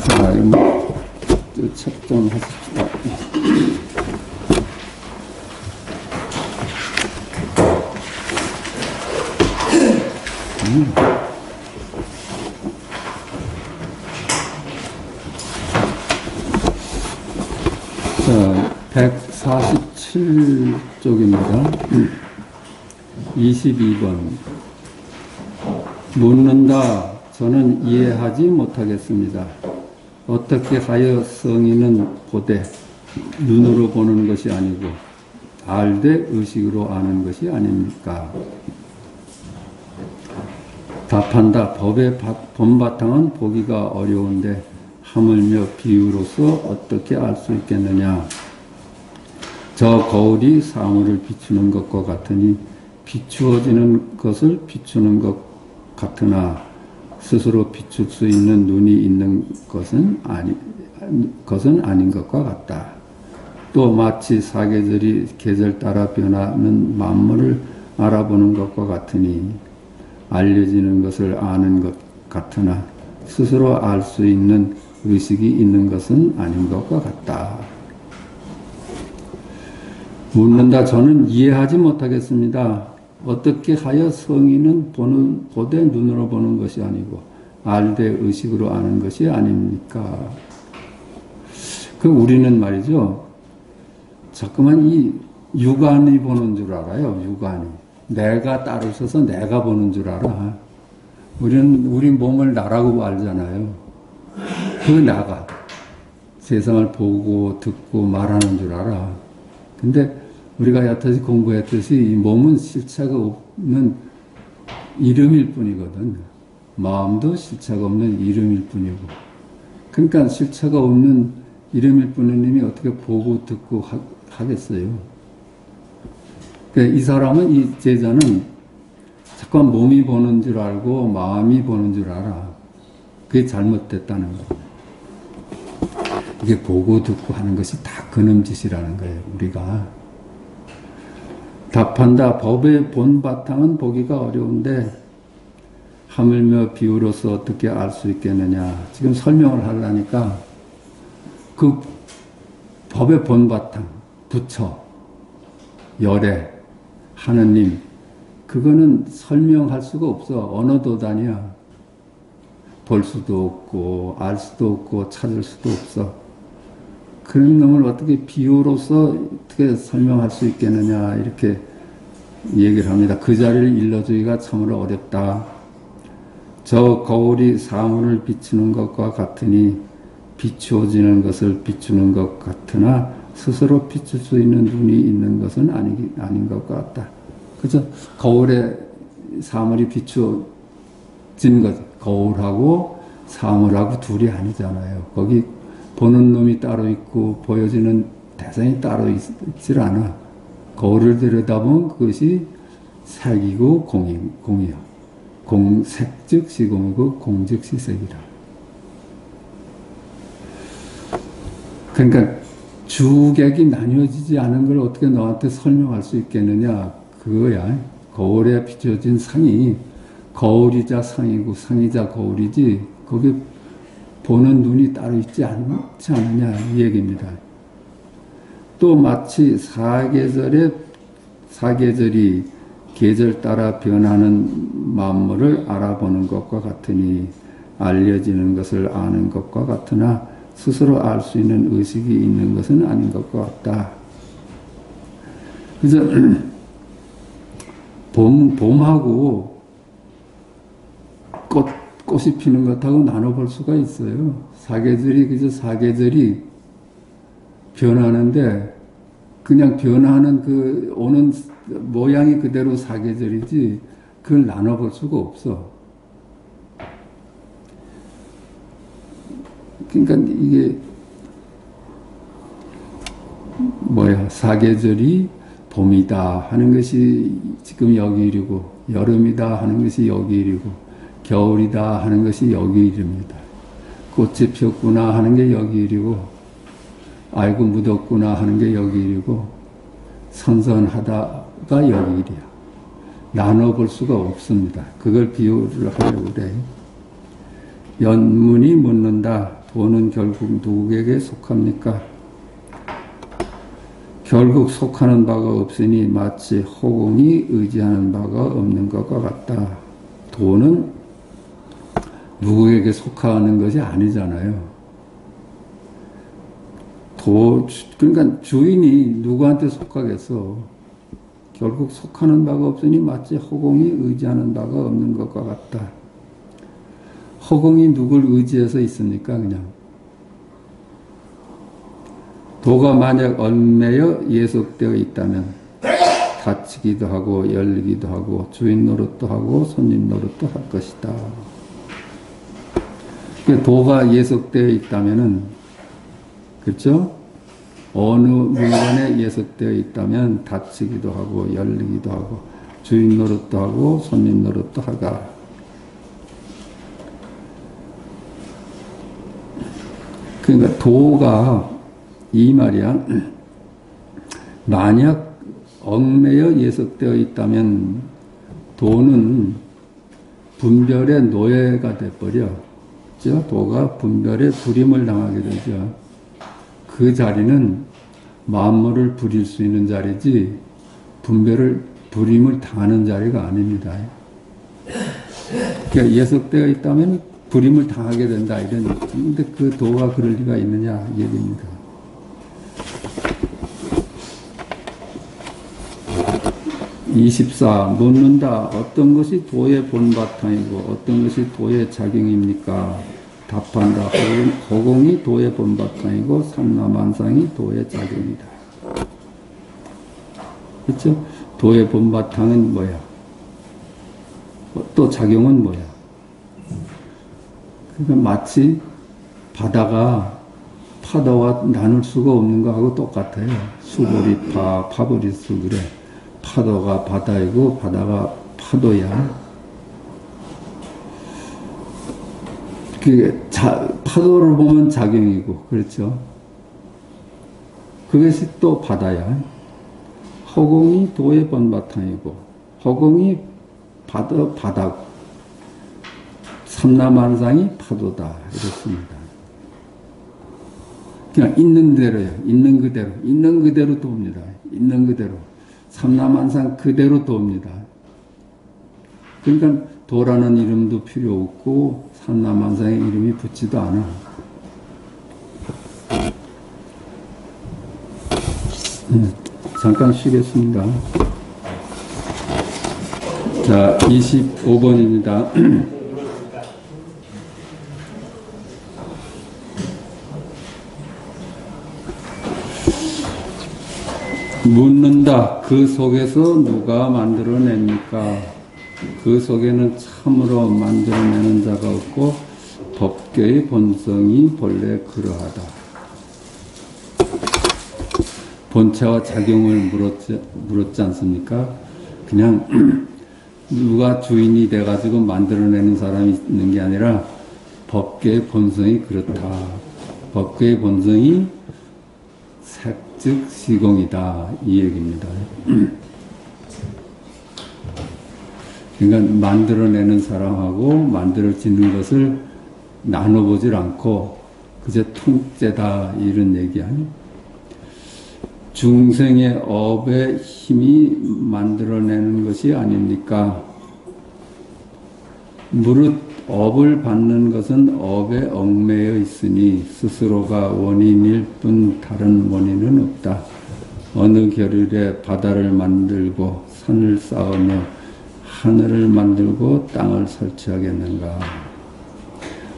자, 책 좀 하십시다. 자, 147쪽입니다. 22번. 묻는다. 저는 이해하지 못하겠습니다. 어떻게 하여 성인은 보되 눈으로 보는 것이 아니고 알되 의식으로 아는 것이 아닙니까? 답한다. 법의 본바탕은 보기가 어려운데 하물며 비유로서 어떻게 알 수 있겠느냐? 저 거울이 사물을 비추는 것과 같으니 비추어지는 것을 비추는 것 같으나 스스로 비출 수 있는 눈이 있는 것은 아닌 것과 같다. 또 마치 사계절이 계절 따라 변하는 만물을 알아보는 것과 같으니 알려지는 것을 아는 것 같으나 스스로 알 수 있는 의식이 있는 것은 아닌 것과 같다. 묻는다. 저는 이해하지 못하겠습니다. 어떻게 하여 성인은 보되 눈으로 보는 것이 아니고 알되 의식으로 아는 것이 아닙니까? 우리는 말이죠, 자꾸만 이 육안이 보는 줄 알아요. 육안이. 내가 따로 있어서 내가 보는 줄 알아. 우리는 우리 몸을 나라고 알잖아요. 그 나가 세상을 보고 듣고 말하는 줄 알아. 근데 우리가 여태까지 공부했듯이 이 몸은 실체가 없는 이름일 뿐이거든. 마음도 실체가 없는 이름일 뿐이고. 그러니까 실체가 없는 이름일 뿐이님이 어떻게 보고 듣고 하겠어요. 그러니까 이 사람은, 이 제자는 자꾸 몸이 보는 줄 알고 마음이 보는 줄 알아. 그게 잘못됐다는 거예요. 이게 보고 듣고 하는 것이 다 그놈짓이라는 거예요. 우리가. 답한다. 법의 본바탕은 보기가 어려운데 하물며 비유로서 어떻게 알 수 있겠느냐. 지금 설명을 하려니까 그 법의 본바탕, 부처, 열애, 하느님, 그거는 설명할 수가 없어. 언어 도단이야. 볼 수도 없고 알 수도 없고 찾을 수도 없어. 그런 놈을 어떻게 비유로서 어떻게 설명할 수 있겠느냐, 이렇게 얘기를 합니다. 그 자리를 일러주기가 참으로 어렵다. 저 거울이 사물을 비추는 것과 같으니 비추어지는 것을 비추는 것 같으나 스스로 비출 수 있는 눈이 있는 것은 아닌 것 같다. 그죠? 거울에 사물이 비추어진 것, 거울하고 사물하고 둘이 아니잖아요. 거기 보는 놈이 따로 있고 보여지는 대상이 따로 있질 않아. 거울을 들여다보면 그것이 색이고 공이요. 색 즉 시공이고 공 즉 시색이라. 그러니까 주객이 나뉘어지지 않은 걸 어떻게 너한테 설명할 수 있겠느냐. 그거야. 거울에 비춰진 상이 거울이자 상이고 상이자 거울이지 거기 보는 눈이 따로 있지 않지 않느냐 이 얘기입니다. 또 마치 사계절이 계절 따라 변하는 만물을 알아보는 것과 같으니 알려지는 것을 아는 것과 같으나 스스로 알 수 있는 의식이 있는 것은 아닌 것과 같다. 그래서 봄하고 꽃이 피는 것하고 나눠볼 수가 있어요. 그저 사계절이 변하는데 그냥 변하는 그 오는 모양이 그대로 사계절이지 그걸 나눠볼 수가 없어. 그러니까 이게 사계절이 봄이다 하는 것이 지금 여기 이르고 여름이다 하는 것이 여기 이르고 겨울이다 하는 것이 여기 이릅니다. 꽃이 폈구나 하는 게 여기 이르고 아이고 묻었구나 하는 게 여기 이르고 선선하다가 여기 이리야. 나눠볼 수가 없습니다. 그걸 비유를 하려고 그래. 연문이 묻는다. 돈은 결국 누구에게 속합니까? 결국 속하는 바가 없으니 마치 허공이 의지하는 바가 없는 것과 같다. 돈은 누구에게 속하는 것이 아니잖아요. 그러니까 주인이 누구한테 속하겠어. 결국 속하는 바가 없으니 마치 허공이 의지하는 바가 없는 것과 같다. 허공이 누굴 의지해서 있습니까? 그냥. 도가 만약 얽매여 예속되어 있다면 닫히기도 하고 열리기도 하고 주인 노릇도 하고 손님 노릇도 할 것이다. 도가 예속되어 있다면은, 그렇죠? 어느 물건에 예속되어 있다면 닫히기도 하고 열리기도 하고 주인 노릇도 하고 손님 노릇도 하가. 그러니까 도가 이 말이야. 만약 얽매여 예속되어 있다면 도는 분별의 노예가 돼버려. 그렇죠? 도가 분별에 불임을 당하게 되죠. 그 자리는 만물을 부릴 수 있는 자리지 불임을 당하는 자리가 아닙니다. 그러니까 예속되어 있다면 불임을 당하게 된다. 근데 그 도가 그럴 리가 있느냐 이 얘기입니다. 묻는다. 어떤 것이 도의 본바탕이고 어떤 것이 도의 작용입니까? 답한다. 허공이 도의 본바탕이고 삼라만상이 도의 작용이다. 그렇죠? 도의 본바탕은 뭐야? 또 작용은 뭐야? 그러니까 마치 바다가 파도와 나눌 수가 없는 거하고 똑같아요. 수보리파, 파보리수 그래. 파도가 바다이고 바다가 파도야. 그게 파도를 보면 작용이고, 그렇죠? 그것이 또 바다야. 허공이 도의 본바탕이고, 허공이 바다고, 삼라만상이 파도다. 이렇습니다. 그냥 있는 대로요. 있는 그대로 도옵니다. 있는 그대로. 삼라만상 그대로 도옵니다. 그러니까 도라는 이름도 필요 없고 삼라만상의 이름이 붙지도 않아. 잠깐 쉬겠습니다. 자, 25번입니다. 묻는다. 그 속에서 누가 만들어냅니까? 그 속에는 참으로 만들어내는 자가 없고 법계의 본성이 본래 그러하다. 본체와 작용을 물었지 않습니까? 그냥 누가 주인이 돼가지고 만들어내는 사람이 있는 게 아니라 법계의 본성이 그렇다. 법계의 본성이 색즉 시공이다. 이 얘기입니다. 그러니까 만들어내는 사람하고 만들어지는 것을 나눠보질 않고 그저 통째다 이런 얘기야. 중생의 업의 힘이 만들어내는 것이 아닙니까? 무릇 업을 받는 것은 업에 얽매여 있으니 스스로가 원인일 뿐 다른 원인은 없다. 어느 겨를에 바다를 만들고 산을 쌓으며 하늘을 만들고 땅을 설치하겠는가?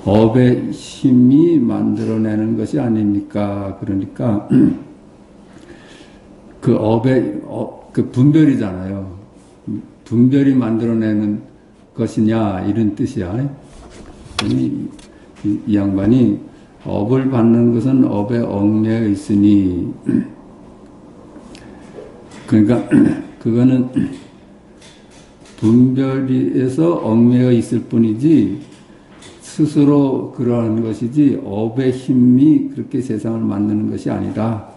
업의 힘이 만들어내는 것이 아닙니까? 그러니까 그 업의 그 분별이잖아요. 분별이 만들어내는 것이냐 이런 뜻이야. 이 양반이 업을 받는 것은 업에 얽매여 있으니 그러니까 그거는 분별에서 얽매여 있을 뿐이지 스스로 그러한 것이지 업의 힘이 그렇게 세상을 만드는 것이 아니다.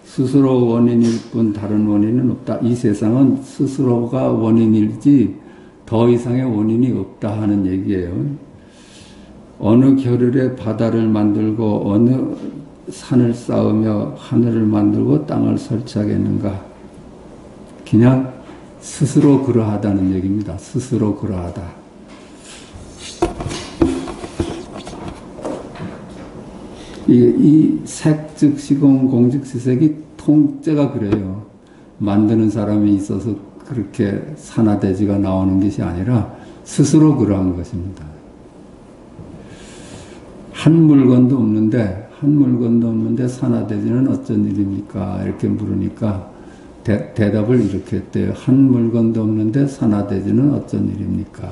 스스로 원인일 뿐 다른 원인은 없다. 이 세상은 스스로가 원인이지 더 이상의 원인이 없다 하는 얘기예요. 어느 겨를에 바다를 만들고 어느 산을 쌓으며 하늘을 만들고 땅을 설치하겠는가. 그냥 스스로 그러하다는 얘기입니다. 스스로 그러하다. 이 색즉 시공 공직시색이 통째가 그래요. 만드는 사람이 있어서 그렇게 산화대지가 나오는 것이 아니라 스스로 그러한 것입니다. 한 물건도 없는데 산화대지는 어쩐 일입니까? 이렇게 물으니까 대답을 이렇게 했대요. 한 물건도 없는데 산화대지는 어쩐 일입니까?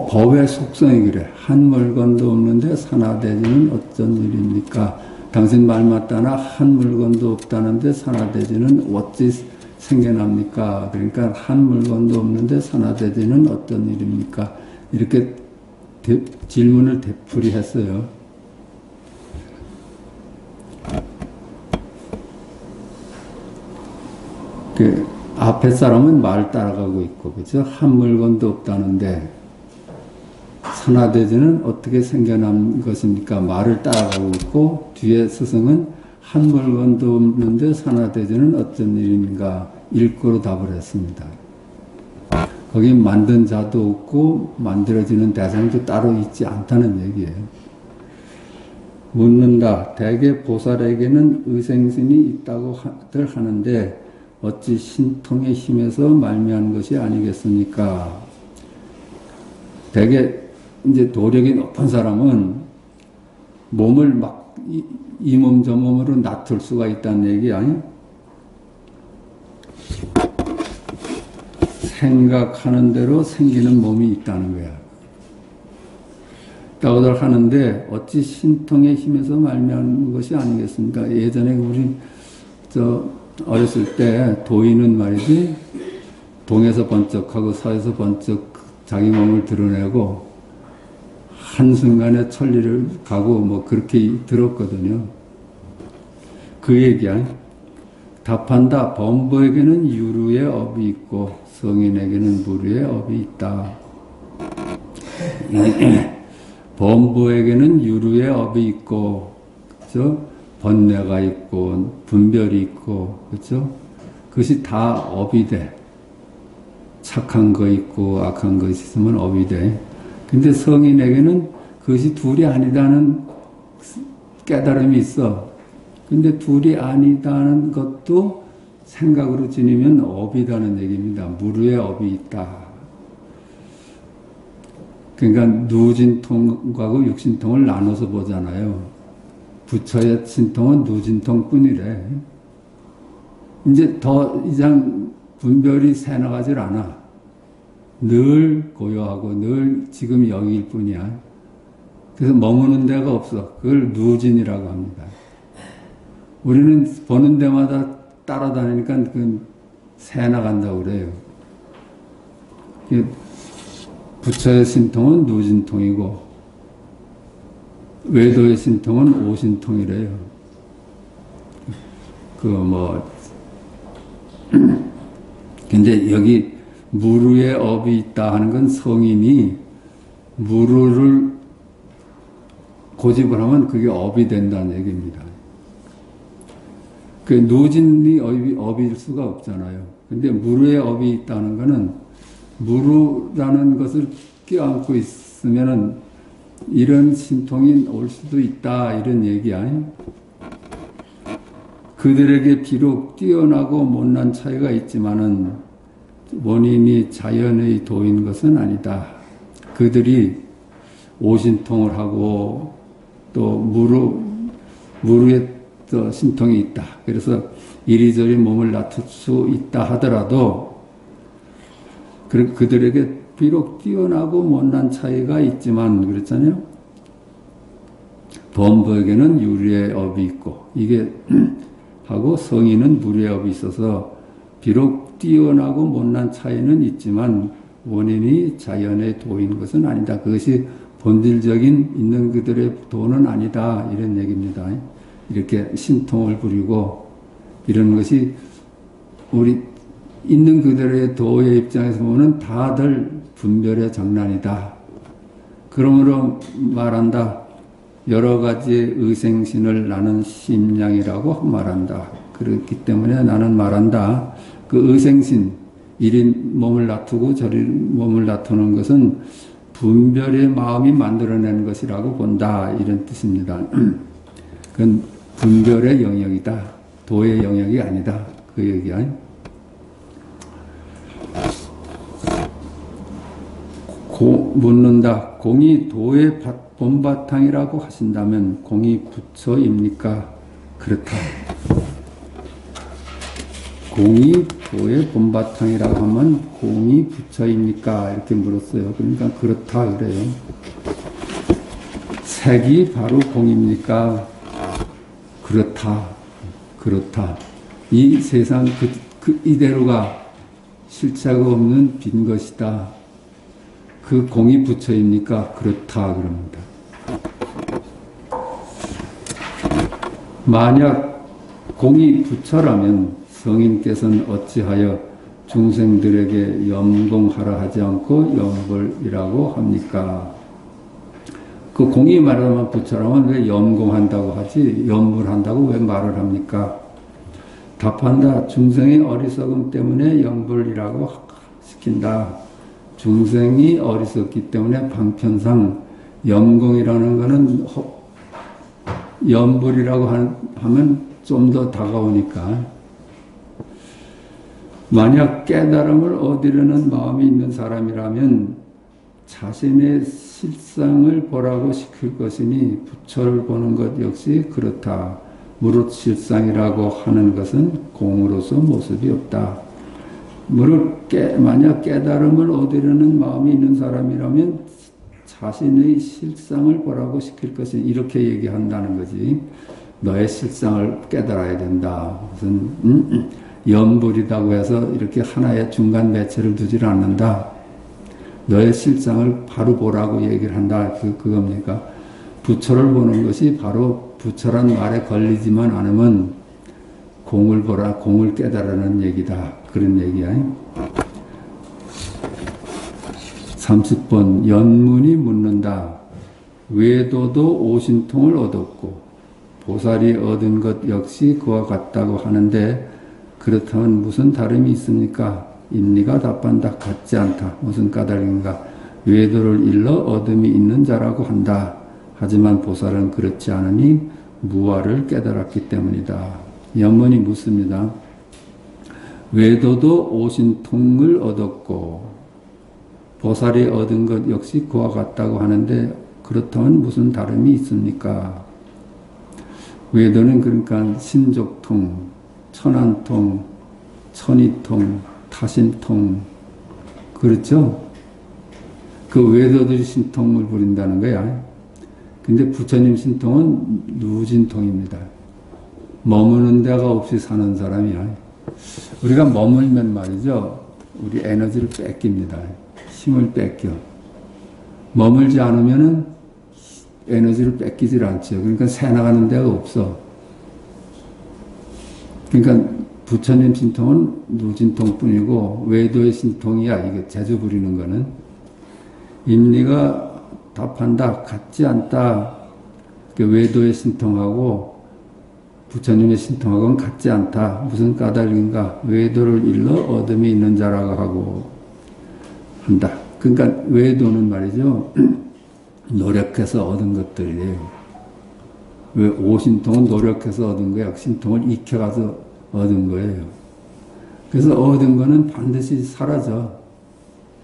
법의 속성이 그래. 한 물건도 없는데 산화대지는 어쩐 일입니까? 당신 말 맞다나 한 물건도 없다는데 산화대지는 어찌 생겨납니까? 그러니까 한 물건도 없는데 산화대지는 어떤 일입니까? 이렇게 질문을 되풀이했어요. 그 앞에 사람은 말 따라가고 있고, 그죠? 한 물건도 없다는데 산화대지는 어떻게 생겨난 것입니까? 말을 따라가고 있고, 뒤에 스승은 한 물건도 없는데 산화대지는 어떤 일인가? 일거로 답을 했습니다. 거기 만든 자도 없고 만들어지는 대상도 따로 있지 않다는 얘기예요. 묻는다. 대개 보살에게는 의생신이 있다고들 하는데 어찌 신통의 힘에서 말미암은 것이 아니겠습니까? 대개 이제 도력이 높은 사람은 몸을 막 이 몸 저 몸으로 낮출 수가 있다는 얘기 아니야? 생각하는 대로 생기는 몸이 있다는 거야. 있다고들 하는데 어찌 신통의 힘에서 말미암은 것이 아니겠습니까? 예전에 우리 어렸을 때 도인은 말이지 동에서 번쩍하고 서에서 번쩍 자기 몸을 드러내고 한순간에 천리를 가고 뭐 그렇게 들었거든요. 그 얘기야. 답한다. 범부에게는 유루의 업이 있고 성인에게는 무루의 업이 있다. 범부에게는 유루의 업이 있고, 그죠? 번뇌가 있고, 분별이 있고, 그죠? 그것이 다 업이 돼. 착한 거 있고, 악한 거 있으면 업이 돼. 근데 성인에게는 그것이 둘이 아니다는 깨달음이 있어. 근데 둘이 아니다는 것도 생각으로 지니면 업이다는 얘기입니다. 무르에 업이 있다. 그러니까 누진통하고 육신통을 나눠서 보잖아요. 부처의 신통은 누진통 뿐이래. 이제 더 이상 분별이 새나가질 않아. 늘 고요하고 늘 지금 여기일 뿐이야. 그래서 머무는 데가 없어. 그걸 누진이라고 합니다. 우리는 보는 데마다 따라다니니까 그 새나간다고 그래요. 부처의 신통은 누진통이고 외도의 신통은 오신통이래요. 근데 여기 무르에 업이 있다 하는 건 성인이 무르를 고집을 하면 그게 업이 된다는 얘기입니다. 그 누진이 업일 수가 없잖아요. 근데 무르에 업이 있다는 거는 무르라는 것을 껴안고 있으면은 이런 신통이 올 수도 있다 이런 얘기야. 그들에게 비록 뛰어나고 못난 차이가 있지만은 원인이 자연의 도인 것은 아니다. 그들이 오신통을 하고 또 무르에 또 신통이 있다. 그래서 이리저리 몸을 낮출 수 있다 하더라도 그들에게 비록 뛰어나고 못난 차이가 있지만 그랬잖아요. 범부에게는 유리의 업이 있고 이게 하고 성인은 무리의 업이 있어서 비록 뛰어나고 못난 차이는 있지만 원인이 자연의 도인 것은 아니다. 그것이 본질적인 있는 그들의 도는 아니다. 이런 얘기입니다. 이렇게 신통을 부리고 이런 것이 우리 있는 그들의 도의 입장에서 보면 다들 분별의 장난이다. 그러므로 말한다. 여러 가지의 의생신을 나는 심량이라고 말한다. 그렇기 때문에 나는 말한다. 그 의생신, 이리 몸을 놔두고 저리 몸을 놔두는 것은 분별의 마음이 만들어낸 것이라고 본다. 이런 뜻입니다. 그건 분별의 영역이다. 도의 영역이 아니다. 그 얘기야. 묻는다. 공이 도의 본바탕이라고 하신다면 공이 부처입니까? 그렇다. 공이 도의 본바탕이라고 하면 공이 부처입니까? 이렇게 물었어요. 그러니까 그렇다 그래요. 색이 바로 공입니까? 그렇다. 그렇다. 이 세상 이대로가 실체가 없는 빈 것이다. 그 공이 부처입니까? 그렇다 그럽니다. 만약 공이 부처라면 성인께서는 어찌하여 중생들에게 염공하라 하지 않고 염불이라고 합니까? 그 공이 말하면 부처라면 왜 염공한다고 하지? 염불한다고 왜 말을 합니까? 답한다. 중생의 어리석음 때문에 염불이라고 시킨다. 중생이 어리석기 때문에 방편상 염공이라는 것은 염불이라고 하면 좀 더 다가오니까 만약 깨달음을 얻으려는 마음이 있는 사람이라면 자신의 실상을 보라고 시킬 것이니 부처를 보는 것 역시 그렇다. 무릇 실상이라고 하는 것은 공으로서 모습이 없다. 만약 깨달음을 얻으려는 마음이 있는 사람이라면 자신의 실상을 보라고 시킬 것이 이렇게 얘기한다는 거지. 너의 실상을 깨달아야 된다. 무슨 염불이라고 해서 이렇게 하나의 중간 매체를 두질 않는다. 너의 실상을 바로 보라고 얘기를 한다. 그겁니까? 부처를 보는 것이 바로 부처란 말에 걸리지만 않으면 공을 보라, 공을 깨달으라는 얘기다. 그런 얘기야. 30번 연문이 묻는다. 외도도 오신통을 얻었고 보살이 얻은 것 역시 그와 같다고 하는데 그렇다면 무슨 다름이 있습니까? 인리가 답한다. 같지 않다. 무슨 까닭인가? 외도를 일러 얻음이 있는 자라고 한다. 하지만 보살은 그렇지 않으니 무아를 깨달았기 때문이다. 연문이 묻습니다. 외도도 오신통을 얻었고 보살이 얻은 것 역시 그와 같다고 하는데 그렇다면 무슨 다름이 있습니까? 외도는 그러니까 신족통, 천안통, 천이통, 타신통 그렇죠? 그 외도들이 신통을 부린다는 거야. 근데 부처님 신통은 누진통입니다. 머무는 데가 없이 사는 사람이야. 우리가 머물면 말이죠. 우리 에너지를 뺏깁니다. 힘을 뺏겨. 머물지 않으면은 에너지를 뺏기질 않죠. 그러니까 새 나가는 데가 없어. 그러니까 부처님 신통은 누진통뿐이고 외도의 신통이야. 이게 재주 부리는 거는. 임리가 답한다. 같지 않다. 외도의 신통하고 부처님의 신통하고는 같지 않다. 무슨 까닭인가? 외도를 일러 어둠이 있는 자라고 하고 한다. 그러니까 외도는 말이죠. 노력해서 얻은 것들이에요. 왜 오신통은 노력해서 얻은 거야. 신통을 익혀가서 얻은 거예요. 그래서 얻은 거는 반드시 사라져.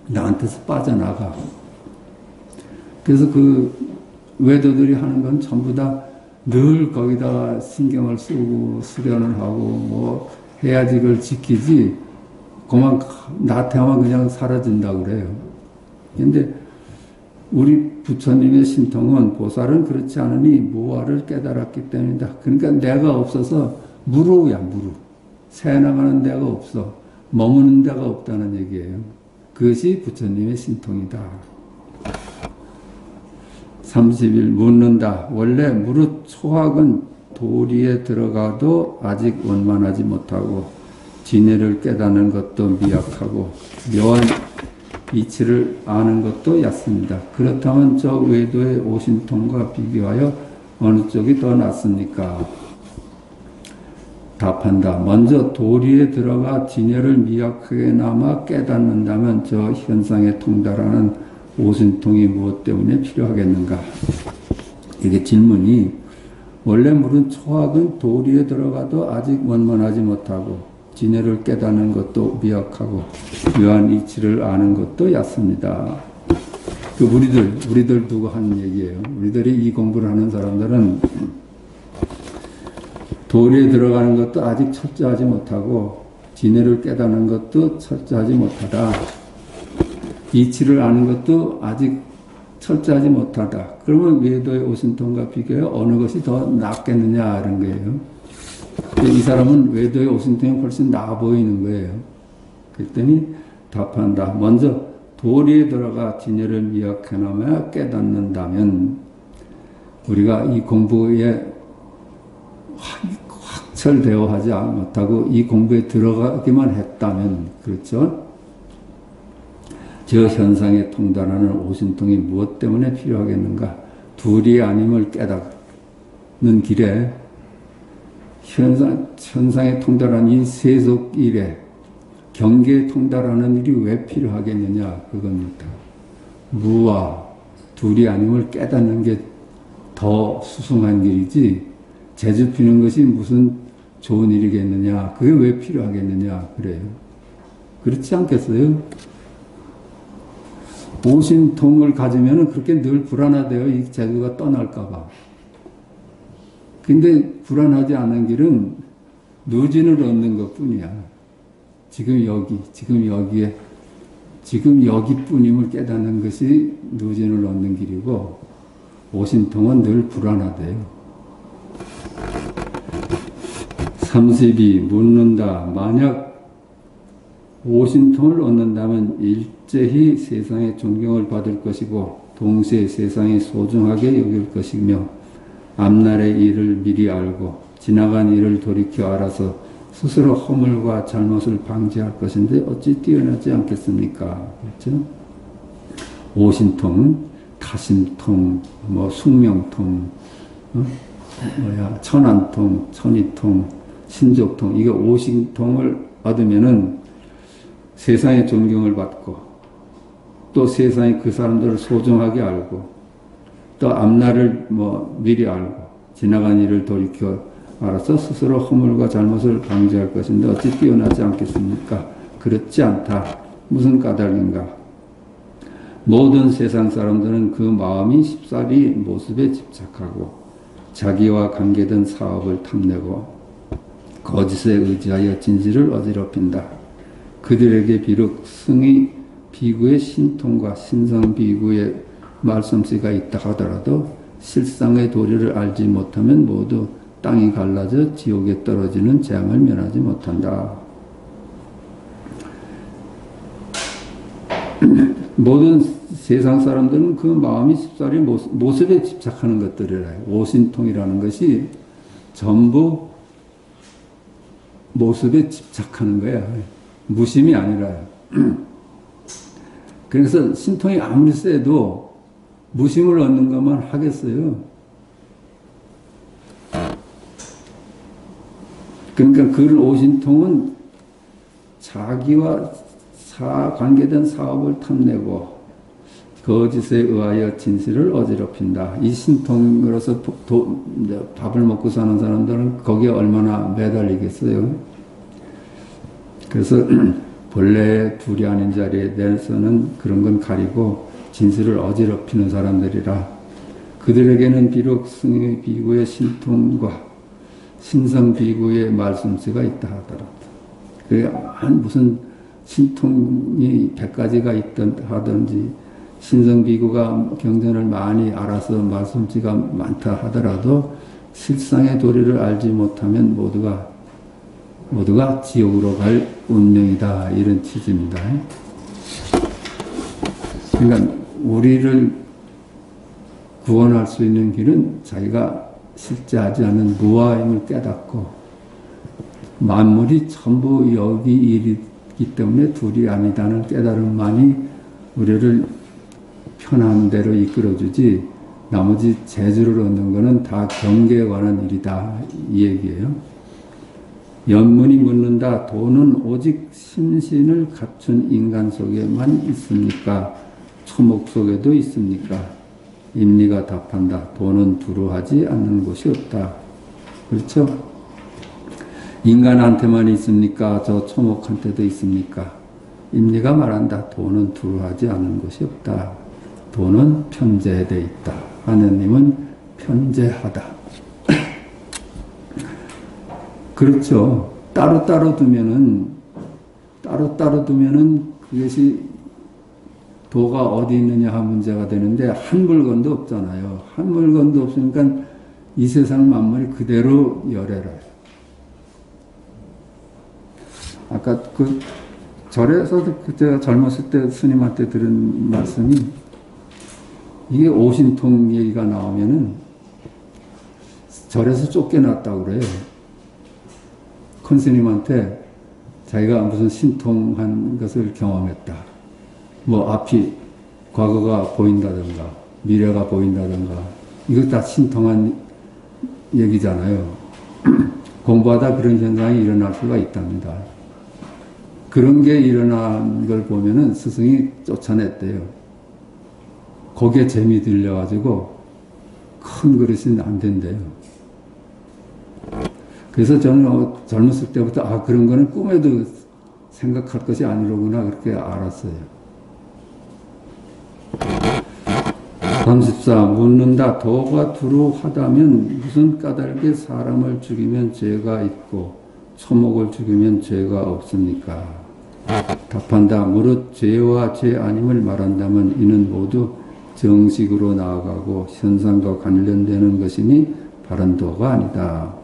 나한테서 빠져나가. 그래서 그 외도들이 하는 건 전부 다 늘 거기다가 신경을 쓰고 수련을 하고 뭐 해야지 그걸 지키지 그만 나태하면 그냥 사라진다고 그래요. 근데 우리 부처님의 신통은 보살은 그렇지 않으니 무아를 깨달았기 때문이다. 그러니까 내가 없어서 무루야 무루. 새 나가는 데가 없어. 머무는 데가 없다는 얘기예요. 그것이 부처님의 신통이다. 30일 묻는다. 원래 무릇 초학은 도리에 들어가도 아직 원만하지 못하고 진해를 깨닫는 것도 미약하고 묘한 이치를 아는 것도 얕습니다. 그렇다면 저 외도의 오신통과 비교하여 어느 쪽이 더 낫습니까? 답한다. 먼저 도리에 들어가 진해를 미약하게나마 깨닫는다면 저 현상에 통달하는 오신통이 무엇 때문에 필요하겠는가? 이게 질문이 원래 물은 초학은 도리에 들어가도 아직 원만하지 못하고 진해를 깨닫는 것도 미약하고 묘한 이치를 아는 것도 얕습니다. 그 우리들 두고 하는 얘기예요. 우리들이 이 공부를 하는 사람들은 도리에 들어가는 것도 아직 철저하지 못하고 진해를 깨닫는 것도 철저하지 못하다. 이치를 아는 것도 아직 철저하지 못하다. 그러면 외도의 오신통과 비교해 어느 것이 더 낫겠느냐 이런 거예요. 이 사람은 외도의 오신통이 훨씬 나아 보이는 거예요. 그랬더니 답한다. 먼저 도리에 들어가 진여를 미약해나마 깨닫는다면 우리가 이 공부에 확철되어 하지 못하고 이 공부에 들어가기만 했다면 그렇죠? 저 현상에 통달하는 오신통이 무엇 때문에 필요하겠는가? 둘이 아님을 깨닫는 길에 현상에 통달하는 이 세속 일에 경계에 통달하는 일이 왜 필요하겠느냐? 그겁니다. 무와 둘이 아님을 깨닫는 게 더 수승한 길이지 재주 피는 것이 무슨 좋은 일이겠느냐? 그게 왜 필요하겠느냐? 그래요. 그렇지 않겠어요? 오신통을 가지면 그렇게 늘 불안하대요. 이 재주가 떠날까봐. 근데 불안하지 않은 길은 누진을 얻는 것 뿐이야. 지금 여기에, 지금 여기뿐임을 깨닫는 것이 누진을 얻는 길이고, 오신통은 늘 불안하대요. 32. 묻는다. 만약 오신통을 얻는다면 일제히 세상의 존경을 받을 것이고 동시에 세상이 소중하게 여길 것이며 앞날의 일을 미리 알고 지나간 일을 돌이켜 알아서 스스로 허물과 잘못을 방지할 것인데 어찌 뛰어나지 않겠습니까? 그렇죠? 오신통, 타신통, 숙명통, 천안통, 천이통, 신족통, 이게 오신통을 얻으면은 세상의 존경을 받고 또 세상이 그 사람들을 소중하게 알고 또 앞날을 미리 알고 지나간 일을 돌이켜 알아서 스스로 허물과 잘못을 방지할 것인데 어찌 뛰어나지 않겠습니까? 그렇지 않다. 무슨 까닭인가? 모든 세상 사람들은 그 마음이 쉽사리 모습에 집착하고 자기와 관계된 사업을 탐내고 거짓에 의지하여 진실을 어지럽힌다. 그들에게 비록 승의 비구의 신통과 신성 비구의 말솜씨가 있다 하더라도 실상의 도리를 알지 못하면 모두 땅이 갈라져 지옥에 떨어지는 재앙을 면하지 못한다. 모든 세상 사람들은 그 마음이 쉽사리 모습에 집착하는 것들이래요. 오신통이라는 것이 전부 모습에 집착하는 거야. 무심이 아니라요. 그래서 신통이 아무리 세도 무심을 얻는 것만 하겠어요. 그러니까 그 오신통은 자기와 관계된 사업을 탐내고 거짓에 의하여 진실을 어지럽힌다. 이 신통으로서 밥을 먹고 사는 사람들은 거기에 얼마나 매달리겠어요. 그래서 본래 둘이 아닌 자리에 대해서는 그런 건 가리고 진실을 어지럽히는 사람들이라 그들에게는 비록 승의 비구의 신통과 신성 비구의 말씀씨가 있다 하더라도 그게 무슨 신통이 100가지가 있든 하든지 신성 비구가 경전을 많이 알아서 말씀씨가 많다 하더라도 실상의 도리를 알지 못하면 모두가 지옥으로 갈 운명이다. 이런 취지입니다. 그러니까 우리를 구원할 수 있는 길은 자기가 실제하지 않은 무아임을 깨닫고 만물이 전부 여기 일이기 때문에 둘이 아니다는 깨달음만이 우리를 편한 대로 이끌어주지 나머지 재주를 얻는 것은 다 경계에 관한 일이다. 이 얘기예요. 연문이 묻는다. 도는 오직 심신을 갖춘 인간 속에만 있습니까? 초목 속에도 있습니까? 임리가 답한다. 도는 두루하지 않는 곳이 없다. 그렇죠? 인간한테만 있습니까? 저 초목한테도 있습니까? 임리가 말한다. 도는 두루하지 않는 곳이 없다. 도는 편재되어 있다. 하느님은 편재하다. 그렇죠. 따로따로 두면은 그것이 도가 어디 있느냐 한 문제가 되는데 한 물건도 없잖아요. 한 물건도 없으니까 이 세상 만물이 그대로 열애라요. 아까 그 절에서도 제가 젊었을 때 스님한테 들은 말씀이 이게 오신통 얘기가 나오면은 절에서 쫓겨났다고 그래요. 큰 스님한테 자기가 무슨 신통한 것을 경험했다. 뭐 앞이 과거가 보인다든가 미래가 보인다든가 이거 다 신통한 얘기잖아요. 공부하다 그런 현상이 일어날 수가 있답니다. 그런 게 일어난 걸 보면은 스승이 쫓아냈대요. 거기에 재미 들려가지고 큰 그릇이 안 된대요. 그래서 저는 젊었을 때부터 그런 거는 꿈에도 생각할 것이 아니로구나 그렇게 알았어요. 34. 묻는다. 도가 두루하다면 무슨 까닭에 사람을 죽이면 죄가 있고 초목을 죽이면 죄가 없습니까? 답한다. 무릇 죄와 죄 아님을 말한다면 이는 모두 정식으로 나아가고 현상과 관련되는 것이니 바른 도가 아니다.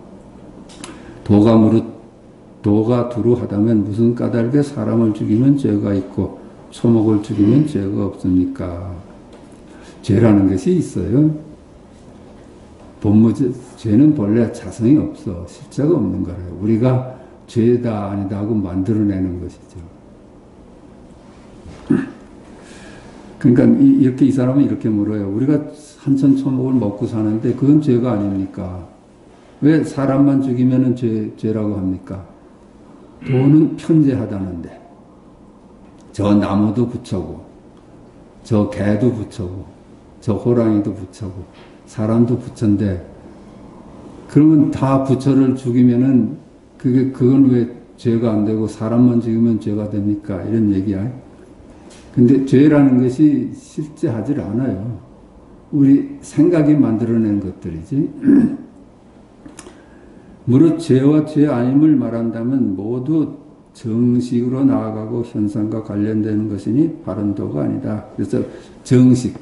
도가 두루하다면 무슨 까닭에 사람을 죽이면 죄가 있고 초목을 죽이면 죄가 없습니까? 죄라는 것이 있어요. 죄는 본래 자성이 없어. 실체가 없는 거예요. 우리가 죄다 아니다 하고 만들어내는 것이죠. 그러니까 이렇게 이 사람은 이렇게 물어요. 우리가 한천초목을 먹고 사는데 그건 죄가 아닙니까? 왜 사람만 죽이면 죄라고 합니까? 도는 편재하다는데 저 나무도 부처고 저 개도 부처고 저 호랑이도 부처고 사람도 부처인데 그러면 다 부처를 죽이면은 그건 왜 죄가 안 되고 사람만 죽이면 죄가 됩니까? 이런 얘기야. 근데 죄라는 것이 실제 하질 않아요. 우리 생각이 만들어낸 것들이지. 무릇 죄와 죄 아님을 말한다면 모두 정식으로 나아가고 현상과 관련되는 것이니 바른 도가 아니다. 그래서 정식,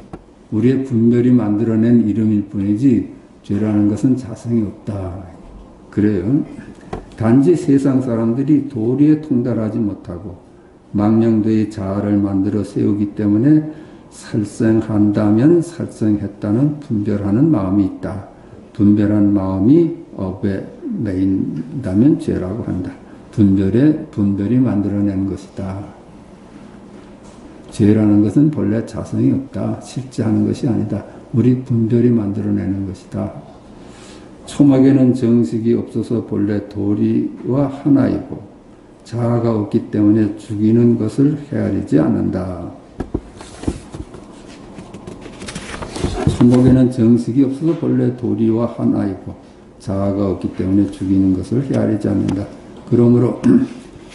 우리의 분별이 만들어낸 이름일 뿐이지 죄라는 것은 자성이 없다. 그래요. 단지 세상 사람들이 도리에 통달하지 못하고 망령되이 자아를 만들어 세우기 때문에 살생한다면 살생했다는 분별하는 마음이 있다. 분별한 마음이 업에 매인다면 죄라고 한다. 분별이 만들어낸 것이다. 죄라는 것은 본래 자성이 없다. 실제 하는 것이 아니다. 우리 분별이 만들어내는 것이다. 초막에는 정식이 없어서 본래 도리와 하나이고 자아가 없기 때문에 죽이는 것을 헤아리지 않는다. 초목에는 정식이 없어서 본래 도리와 하나이고 자아가 없기 때문에 죽이는 것을 헤아리지 않는다. 그러므로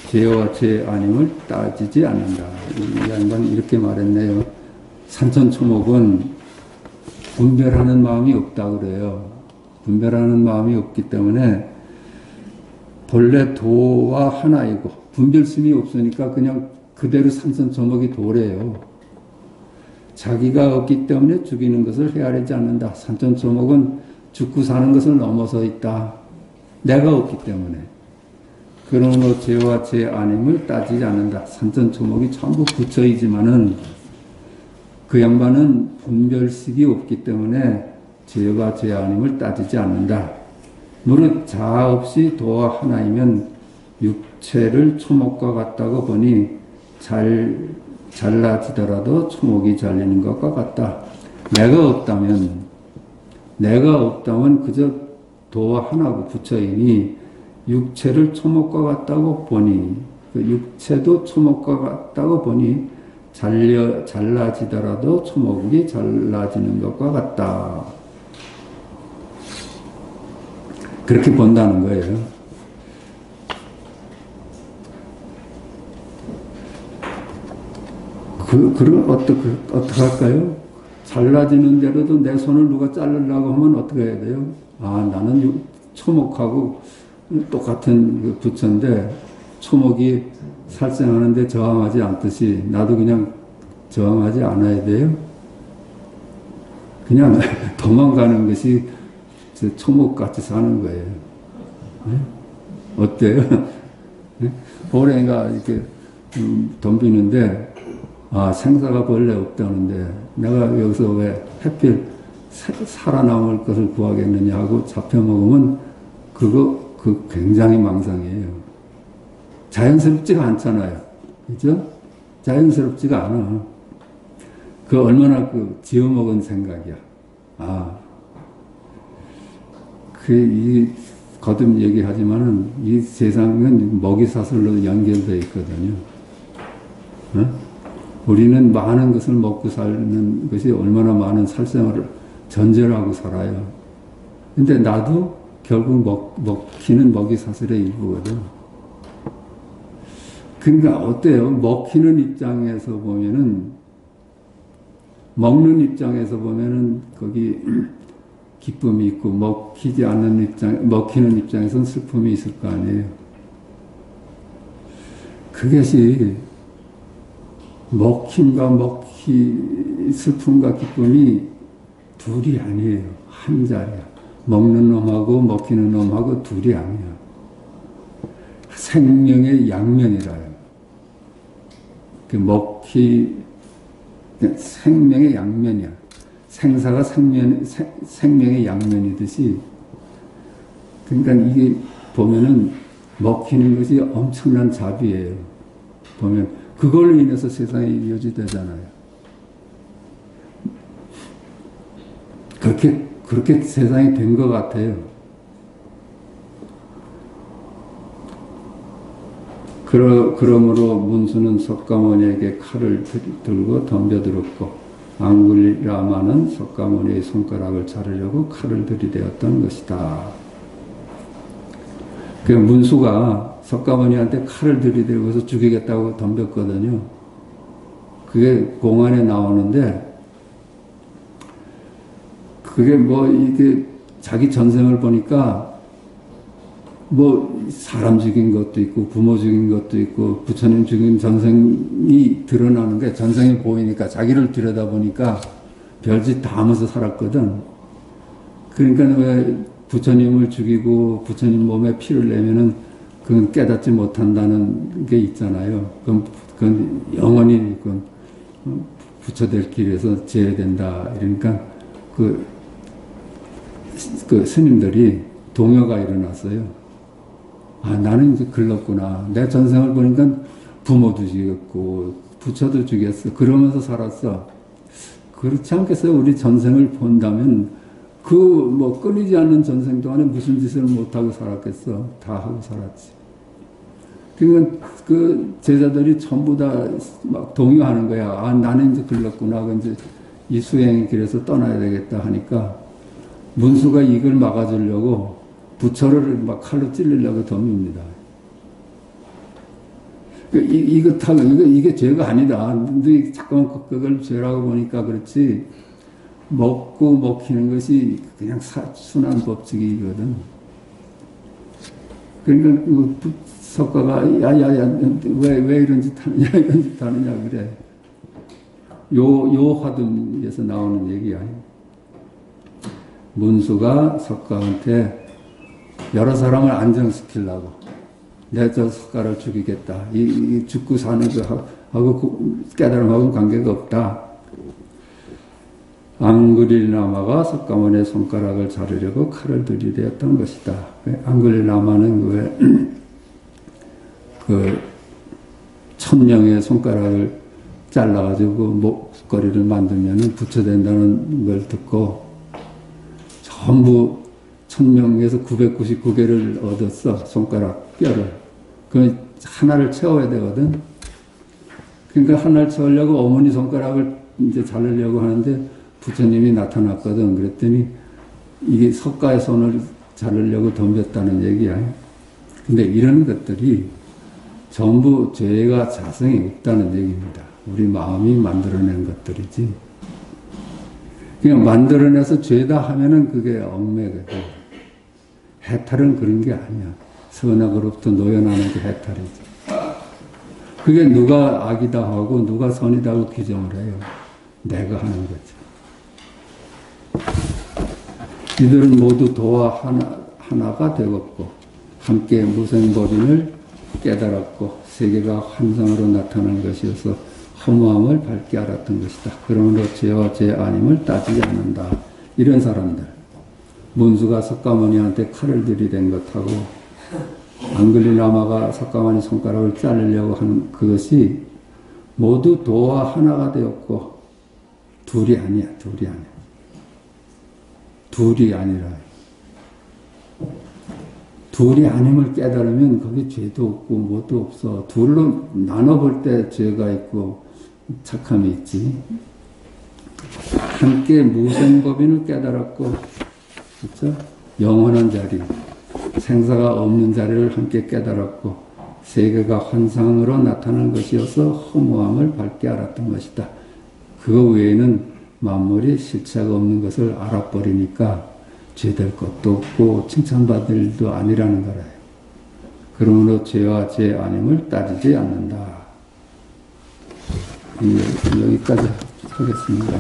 죄와 죄 아님을 따지지 않는다. 이 양반 이렇게 말했네요. 산천초목은 분별하는 마음이 없다 그래요. 분별하는 마음이 없기 때문에 본래 도와 하나이고 분별심이 없으니까 그냥 그대로 산천초목이 도래요. 자기가 없기 때문에 죽이는 것을 헤아리지 않는다. 산천초목은 죽고 사는 것을 넘어서 있다. 내가 없기 때문에. 그러므로 죄와 죄 아님을 따지지 않는다. 산천초목이 전부 부처이지만은 그 양반은 분별식이 없기 때문에 죄와 죄 아님을 따지지 않는다. 무릇 자아 없이 도와 하나이면 육체를 초목과 같다고 보니 잘라지더라도 초목이 잘리는 것과 같다. 내가 없다면 그저 도와 하나고 부처이니 육체를 초목과 같다고 보니 그 육체도 초목과 같다고 보니 잘라지더라도 초목이 잘라지는 것과 같다. 그렇게 본다는 거예요. 그럼 어떻게 할까요? 잘라지는 대로도 내 손을 누가 자르려고 하면 어떻게 해야 돼요? 나는 초목하고 똑같은 그 부처인데 초목이 살생하는데 저항하지 않듯이 나도 그냥 저항하지 않아야 돼요? 그냥 도망가는 것이 초목같이 사는 거예요. 네? 어때요? 네? 호랭이가 이렇게 덤비는데 생사가 본래 없다는데 내가 여기서 왜 하필 살아남을 것을 구하겠느냐 하고 잡혀먹으면 그거 굉장히 망상이에요. 자연스럽지가 않잖아요. 그죠? 자연스럽지가 않아. 그 얼마나 지어먹은 생각이야. 거듭 얘기하지만은 이 세상은 먹이사슬로 연결되어 있거든요. 우리는 많은 것을 먹고 사는 것이 얼마나 많은 살생활을 전제를 하고 살아요. 근데 나도 결국 먹히는 먹이사슬의 일부거든. 그러니까 어때요? 먹히는 입장에서 보면은, 먹는 입장에서 보면은 거기 기쁨이 있고, 먹히는 입장에서는 슬픔이 있을 거 아니에요. 그것이 슬픔과 기쁨이 둘이 아니에요. 한 자리야. 먹는 놈하고 먹히는 놈하고 둘이 아니야. 생명의 양면이라요. 생명의 양면이야. 생사가 생명의 양면이듯이. 그러니까 이게 보면은 먹히는 것이 엄청난 잡이에요. 보면 그걸로 인해서 세상이 유지되잖아요. 그렇게 세상이 된 것 같아요. 그러므로 문수는 석가모니에게 칼을 들고 덤벼들었고 앙굴리라마는 석가모니의 손가락을 자르려고 칼을 들이대었던 것이다. 그 문수가 석가모니한테 칼을 들이대고서 죽이겠다고 덤볐거든요. 그게 공안에 나오는데, 그게 뭐, 이게 자기 전생을 보니까, 뭐, 사람 죽인 것도 있고, 부모 죽인 것도 있고, 부처님 죽인 전생이 드러나는 게 전생이 보이니까, 자기를 들여다보니까 별짓 다 하면서 살았거든. 그러니까 왜 부처님을 죽이고, 부처님 몸에 피를 내면은, 그건 깨닫지 못한다는 게 있잖아요. 그건 영원히, 부처될 길에서 제외된다. 이러니까, 그 스님들이 동요가 일어났어요. 아, 나는 이제 글렀구나. 내 전생을 보니까 부모도 죽였고, 부처도 죽였어. 그러면서 살았어. 그렇지 않겠어요? 우리 전생을 본다면, 끊이지 않는 전생 동안에 무슨 짓을 못하고 살았겠어? 다 하고 살았지. 그러니까 그 제자들이 전부 다 막 동요하는 거야. 아, 나는 이제 글렀구나. 이제 이 수행의 길에서 떠나야 되겠다 하니까, 문수가 이걸 막아주려고 부처를 막 칼로 찔리려고 덤빕니다. 이게 죄가 아니다. 근데 잠깐만 그걸 죄라고 보니까 그렇지, 먹고 먹히는 것이 그냥 순한 법칙이거든. 그러니까 석가가 야야야 왜 이런 짓 하느냐 이런 짓 하느냐 그래. 요 화두에서 나오는 얘기야. 문수가 석가한테 여러 사람을 안정시키려고 내 저 석가를 죽이겠다. 이 죽고 사는 거하고 깨달음하고는 관계가 없다. 앙그릴라마가 석가모니의 손가락을 자르려고 칼을 들이대었던 것이다. 앙그릴라마는 그 천명의 손가락을 잘라가지고 목걸이를 만들면 부처된다는 걸 듣고 전부 1000명에서 999개를 얻었어. 손가락 뼈를. 그 하나를 채워야 되거든. 그러니까 하나를 채우려고 어머니 손가락을 이제 자르려고 하는데 부처님이 나타났거든. 그랬더니 이게 석가의 손을 자르려고 덤볐다는 얘기야. 근데 이런 것들이 전부 죄가 자성이 없다는 얘기입니다. 우리 마음이 만들어낸 것들이지. 그냥 만들어내서 죄다 하면은 그게 얽매거든. 해탈은 그런 게 아니야. 선악으로부터 노연하는 게 해탈이지. 그게 누가 악이다 하고 누가 선이다 하고 규정을 해요. 내가 하는 거죠. 이들은 모두 도와 하나가 되었고 함께 무생법인을 깨달았고 세계가 환상으로 나타난 것이어서 허무함을 밝게 알았던 것이다. 그러므로 죄와 죄 아님을 따지지 않는다. 이런 사람들. 문수가 석가모니한테 칼을 들이댄 것하고 앙글리라마가 석가모니 손가락을 자르려고 하는 그것이 모두 도와 하나가 되었고 둘이 아니야. 둘이 아니라 둘이 아님을 깨달으면 거기 죄도 없고 뭐도 없어. 둘로 나눠볼 때 죄가 있고 착함이 있지. 함께 무생법인을 깨달았고, 그렇죠? 영원한 자리, 생사가 없는 자리를 함께 깨달았고, 세계가 환상으로 나타난 것이어서 허무함을 밝게 알았던 것이다. 그거 외에는 만물이 실체가 없는 것을 알아버리니까 죄될 것도 없고 칭찬받을 일도 아니라는 거래요. 그러므로 죄와 죄 아님을 따지지 않는다. 여기까지 하겠습니다.